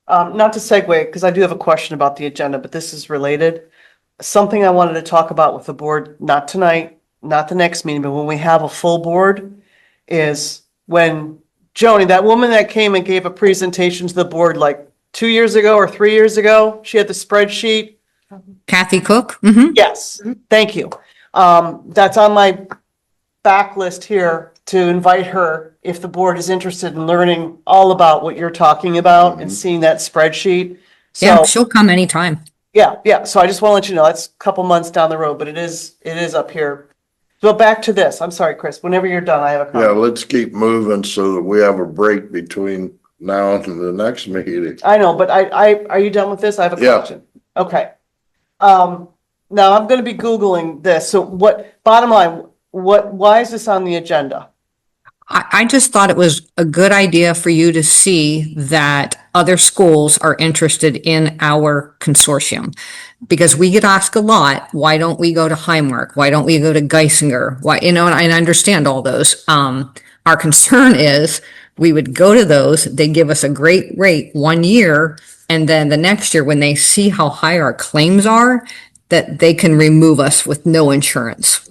S4: Not to segue, because I do have a question about the agenda, but this is related. Something I wanted to talk about with the board, not tonight, not the next meeting, but when we have a full board, is when Joni, that woman that came and gave a presentation to the board like 2 years ago or 3 years ago, she had the spreadsheet.
S3: Kathy Cook? Mm-hmm.
S4: Yes, thank you. That's on my backlist here to invite her if the board is interested in learning all about what you're talking about and seeing that spreadsheet.
S3: Yeah,
S4: So,
S3: she'll come anytime.
S4: yeah. So I just want to let you know, that's a couple months down the road, but it is up here. So back to this. I'm sorry, Chris, whenever you're done, I have a
S1: Yeah,
S4: comment.
S1: let's keep moving so that we have a break between now and the next meeting.
S4: I know, but are you done with this? I have a
S1: Yeah.
S4: question. Okay. Now I'm gonna be Googling this. So bottom line, why is this on the agenda?
S3: I just thought it was a good idea for you to see that other schools are interested in our consortium. Because we get asked a lot, why don't we go to Highmark? Why don't we go to Geisinger? Why, and I understand all those. Our concern is we would go to those, they give us a great rate 1 year, and then the next year when they see how high our claims are, that they can remove us with no insurance.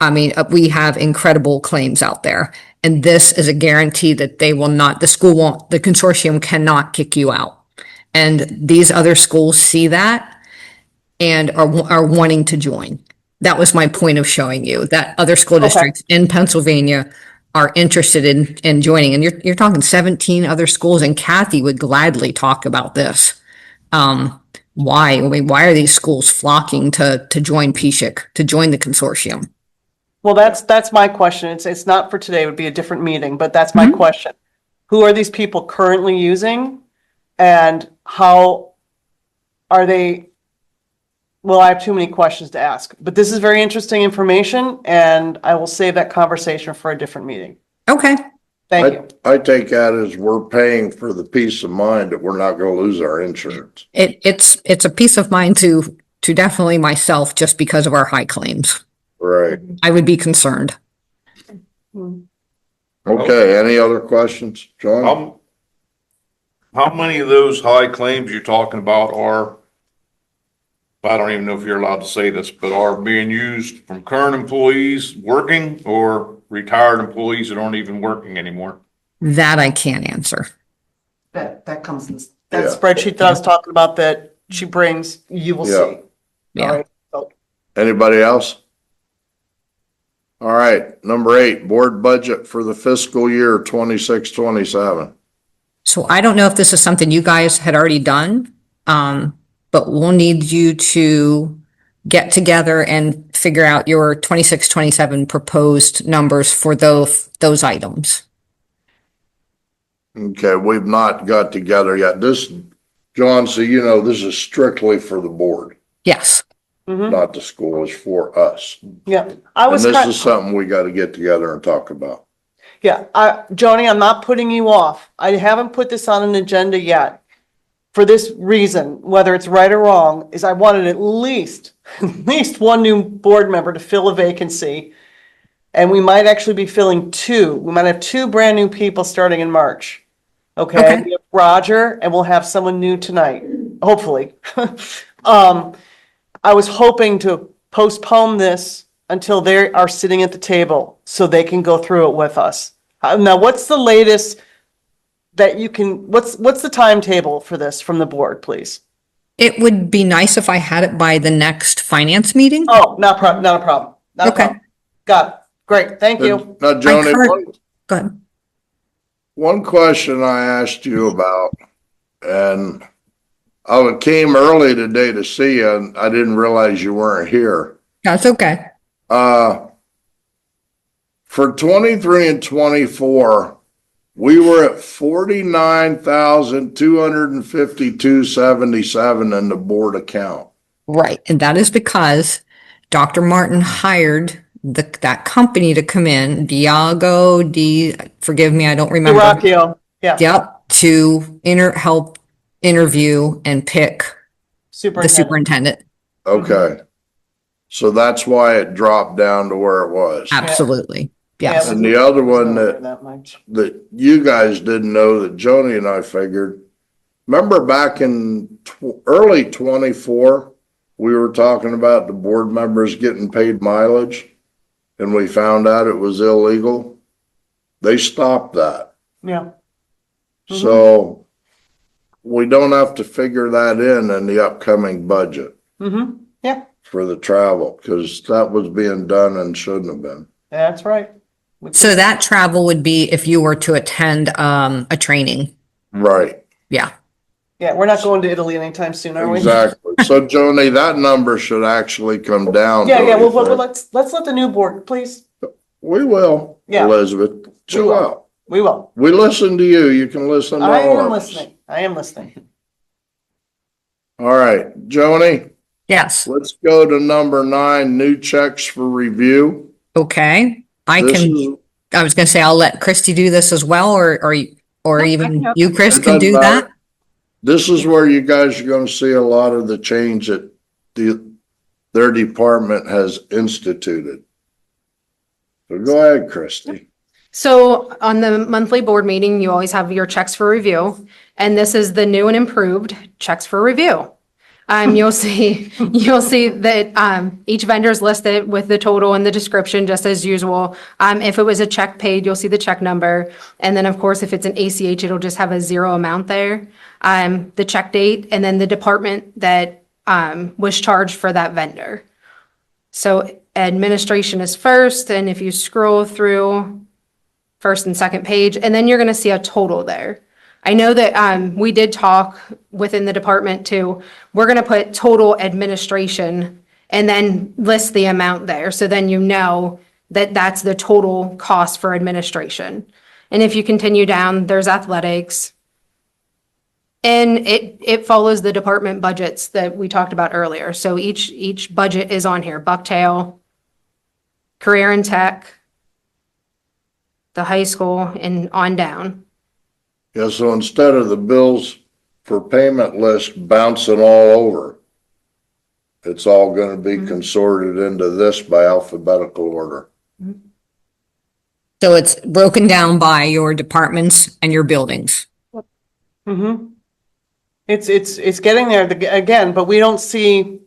S3: I mean, we have incredible claims out there, and this is a guarantee that the consortium cannot kick you out. And these other schools see that, and are wanting to join. That was my point of showing you that other school
S4: Okay.
S3: districts in Pennsylvania are interested in joining. And you're talking 17 other schools, and Kathy would gladly talk about this. Why? I mean, why are these schools flocking to join PSHIC, to join the consortium?
S4: Well, that's my question. It's not for today, it would be a different meeting, but that's my question. Who are these people currently using? And how are they? Well, I have too many questions to ask, but this is very interesting information, and I will save that conversation for a different meeting.
S3: Okay.
S4: Thank you.
S1: I take that as we're paying for the peace of mind that we're not gonna lose our insurance.
S3: It's a peace of mind to definitely myself, just because of our high claims.
S1: Right.
S3: I would be concerned.
S1: Okay, any other questions, John?
S6: How many of those high claims you're talking about are, I don't even know if you're allowed to say this, but are being used from current employees working or retired employees that aren't even working anymore?
S3: That I can't answer.
S4: That comes in,
S1: Yeah.
S4: that spreadsheet that I was talking about that she brings, you will
S1: Yeah.
S4: see.
S3: Yeah.
S4: All right. So,
S1: Anybody else? All right, number 8, board budget for the fiscal year 26-27.
S3: So I don't know if this is something you guys had already done, but we'll need you to get together and figure out your 26-27 proposed numbers for those items.
S1: Okay, we've not got together yet. This, John, so you know, this is strictly for the board,
S3: Yes.
S1: not the school, it's for us.
S4: yeah, I
S1: And
S4: was,
S1: this is something we gotta get together and talk about.
S4: yeah, Joni, I'm not putting you off. I haven't put this on an agenda yet. For this reason, whether it's right or wrong, is I wanted at least one new board member to fill a vacancy. And we might actually be filling 2. We might have 2 brand new people starting in March. Okay,
S3: Okay.
S4: we have Roger, and we'll have someone new tonight, hopefully. I was hoping to postpone this until they are sitting at the table so they can go through it with us. Now, what's the latest that you can, what's the timetable for this from the board, please?
S3: It would be nice if I had it by the next finance meeting.
S4: Oh, not a problem, not a problem.
S3: Okay.
S4: Got it. Great, thank you.
S1: Now, Joni,
S3: heard- Go ahead.
S1: one question I asked you about, and I came early today to see you, and I didn't realize you weren't here.
S3: That's okay.
S1: For 23 and 24, we were at 49,252.77 in the board account.
S3: Right. And that is because Dr. Martin hired that company to come in, forgive me, I don't remember.
S4: Rockio, yeah,
S3: Yep, to help interview and pick the
S4: superintendent.
S3: superintendent.
S1: Okay. So that's why it dropped down to where it was.
S3: Absolutely. Yes.
S4: Yeah.
S1: And the other one
S4: Not
S1: that
S4: that much.
S1: you guys didn't know that Joni and I figured, remember back in early 24, we were talking about the board members getting paid mileage, and we found out it was illegal. They stopped that.
S4: Yeah,
S1: So we don't have to figure that in the upcoming budget
S4: yeah,
S1: for the travel, because that was being done and shouldn't have been.
S4: that's right.
S3: So that travel would be if you were to attend a training.
S1: Right,
S3: Yeah.
S4: Yeah, we're not going to Italy anytime soon, are we?
S1: exactly. So Joni, that number should actually come down.
S4: Yeah,
S1: don't
S4: yeah,
S1: you
S4: well,
S1: think?
S4: let's let the new board, please.
S1: We will,
S4: Yeah.
S1: Elizabeth, chill
S4: will.
S1: out.
S4: We will.
S1: We listen to you, you can listen to
S4: I
S1: all
S4: am
S1: of us.
S4: listening. I am listening.
S1: All right, Joni,
S3: Yes.
S1: let's go to number 9, new checks for review.
S3: Okay. I
S1: This
S3: can,
S1: is-
S3: I was going to say, I'll let Christy do this as well, or even you, Chris,
S1: It
S3: can
S1: doesn't
S3: do that.
S1: matter. This is where you guys are gonna see a lot of the change that their department has instituted. So go ahead, Christie.
S2: So on the monthly board meeting, you always have your checks for review, and this is the new and improved checks for review. You'll see that, each vendor is listed with the total and the description, just as usual. If it was a check paid, you'll see the check number. And then, of course, if it's an ACH, it'll just have a 0 amount there. The check date, and then the department that was charged for that vendor. So administration is first, and if you scroll through first and second page, and then you're gonna see a total there. I know that, we did talk within the department too. We're gonna put total administration and then list the amount there, so then you know that that's the total cost for administration. And if you continue down, there's athletics. And it follows the department budgets that we talked about earlier. So each budget is on here, Bucktail, Career and Tech, the high school, and on down.
S1: Yeah, so instead of the bills for payment list bouncing all over, it's all gonna be consorted into this by alphabetical order.
S3: So it's broken down by your departments and your buildings.
S4: Mm-hmm. It's getting there again, but we don't see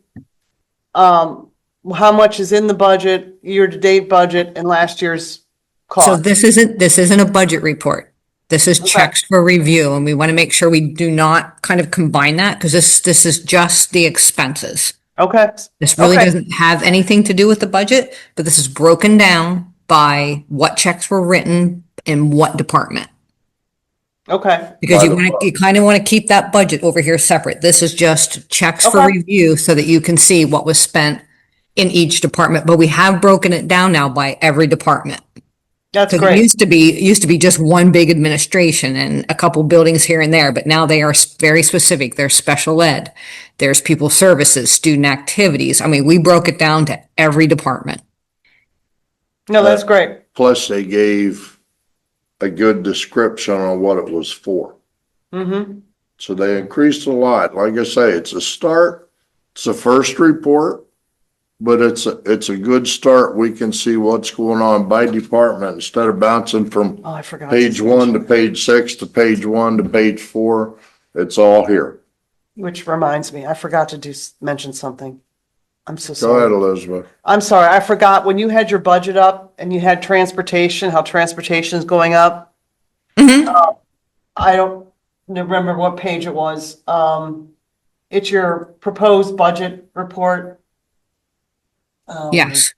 S4: how much is in the budget, year-to-date budget, and last year's
S3: So
S4: cost.
S3: this isn't a budget report. This is checks for review, and we want to make sure we do not kind of combine that, because this is just the expenses.
S4: Okay,
S3: This really
S4: Okay.
S3: doesn't have anything to do with the budget, but this is broken down by what checks were written in what department.
S4: okay,
S3: Because you kind of want to keep that budget over here separate. This is just checks for
S4: Okay.
S3: review so that you can see what was spent in each department, but we have broken it down now by every department.
S4: that's
S3: Because it
S4: great.
S3: used to be just one big administration and a couple buildings here and there, but now they are very specific. There's special ed, there's people services, student activities. I mean, we broke it down to every department.
S4: No, that's great.
S1: Plus they gave a good description on what it was for.
S4: Mm-hmm.
S1: So they increased a lot. Like I say, it's a start. It's a first report, but it's a good start. We can see what's going on by department instead of bouncing from
S4: Oh, I forgot.
S1: page 1 to page 6 to page 1 to page 4. It's all here.
S4: Which reminds me, I forgot to mention something. I'm so
S1: Go ahead,
S4: sorry.
S1: Elizabeth.
S4: I'm sorry, I forgot when you had your budget up and you had transportation, how transportation is going up. I don't remember what page it was. It's your proposed budget report.
S3: Yes.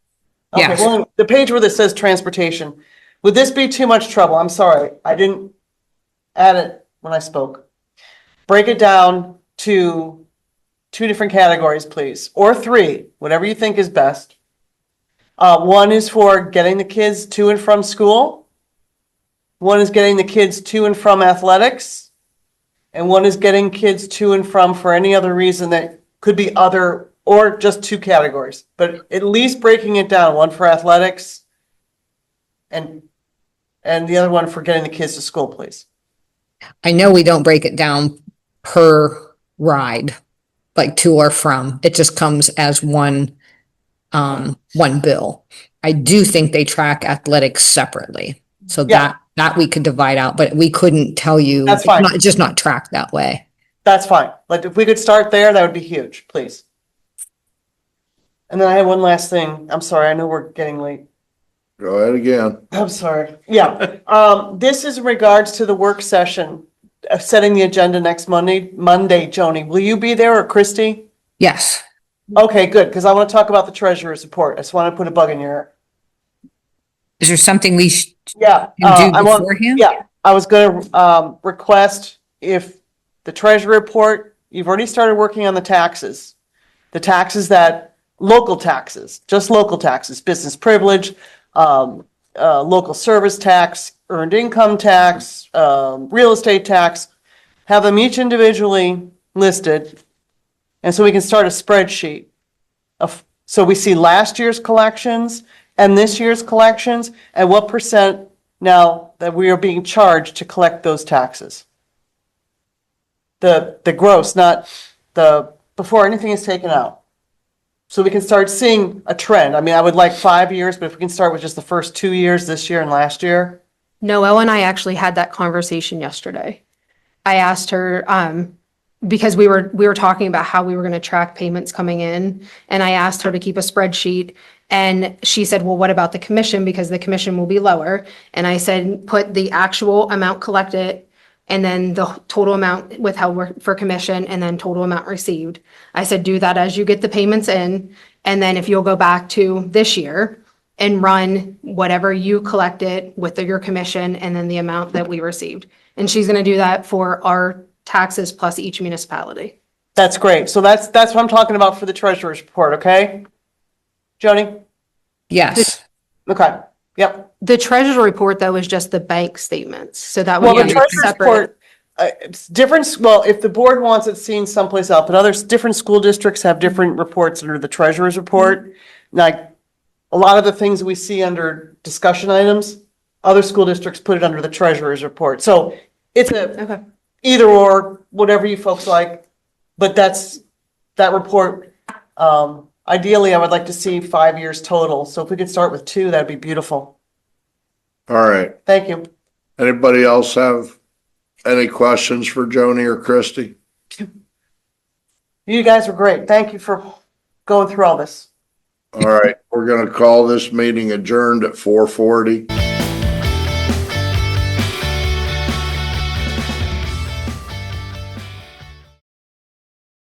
S4: Okay,
S3: Yes.
S4: well, the page where this says transportation, would this be too much trouble? I'm sorry, I didn't add it when I spoke. Break it down to 2 different categories, please, or 3, whatever you think is best. One is for getting the kids to and from school. One is getting the kids to and from athletics. And one is getting kids to and from for any other reason that could be other, or just 2 categories, but at least breaking it down, one for athletics and the other one for getting the kids to school, please.
S3: I know we don't break it down per ride, like to or from. It just comes as one bill. I do think they track athletics separately. So
S4: Yeah.
S3: that we could divide out, but we couldn't tell you.
S4: That's fine.
S3: It's just not tracked that way.
S4: That's fine. Like, if we could start there, that would be huge, please. And then I have one last thing. I'm sorry, I know we're getting late.
S1: Go ahead again.
S4: I'm sorry. Yeah, this is in regards to the work session, setting the agenda next Monday, Joni. Will you be there or Christy?
S3: Yes.
S4: Okay, good, because I want to talk about the treasurer's report. I just want to put a bug in your ear.
S3: Is there something we
S4: Yeah.
S3: can do
S4: I want-
S3: beforehand?
S4: Yeah, I was gonna, request if the treasury report, you've already started working on the taxes. The taxes that, local taxes, just local taxes, business privilege, local service tax, earned income tax, real estate tax. Have them each individually listed. And so we can start a spreadsheet of, so we see last year's collections and this year's collections, and what percent now that we are being charged to collect those taxes. The gross, not the, before anything is taken out. So we can start seeing a trend. I mean, I would like 5 years, but if we can start with just the first 2 years, this year and last year.
S2: Noelle and I actually had that conversation yesterday. I asked her, because we were talking about how we were going to track payments coming in, and I asked her to keep a spreadsheet, and she said, well, what about the commission? Because the commission will be lower. And I said, put the actual amount collected and then the total amount withheld for commission, and then total amount received. I said, do that as you get the payments in, and then if you'll go back to this year and run whatever you collected with your commission and then the amount that we received. And she's gonna do that for our taxes plus each municipality.
S4: That's great. So that's what I'm talking about for the treasurer's report, okay? Joni?
S3: Yes.
S4: Okay, yep.
S2: The treasurer report, though, is just the bank statements, so that
S4: Well,
S2: would
S4: the
S2: be
S4: treasurer's
S2: separate.
S4: report, it's different, well, if the board wants it seen someplace else, but others, different school districts have different reports under the treasurer's report. Like, a lot of the things we see under discussion items, other school districts put it under the treasurer's report. So it's a
S2: Okay.
S4: either or, whatever you folks like, but that's, that report. Ideally, I would like to see 5 years total, so if we could start with 2, that'd be beautiful.
S1: All right.
S4: Thank you.
S1: Anybody else have any questions for Joni or Christie?
S4: You guys were great. Thank you for going through all this.
S1: All right, we're gonna call this meeting adjourned at 4:40.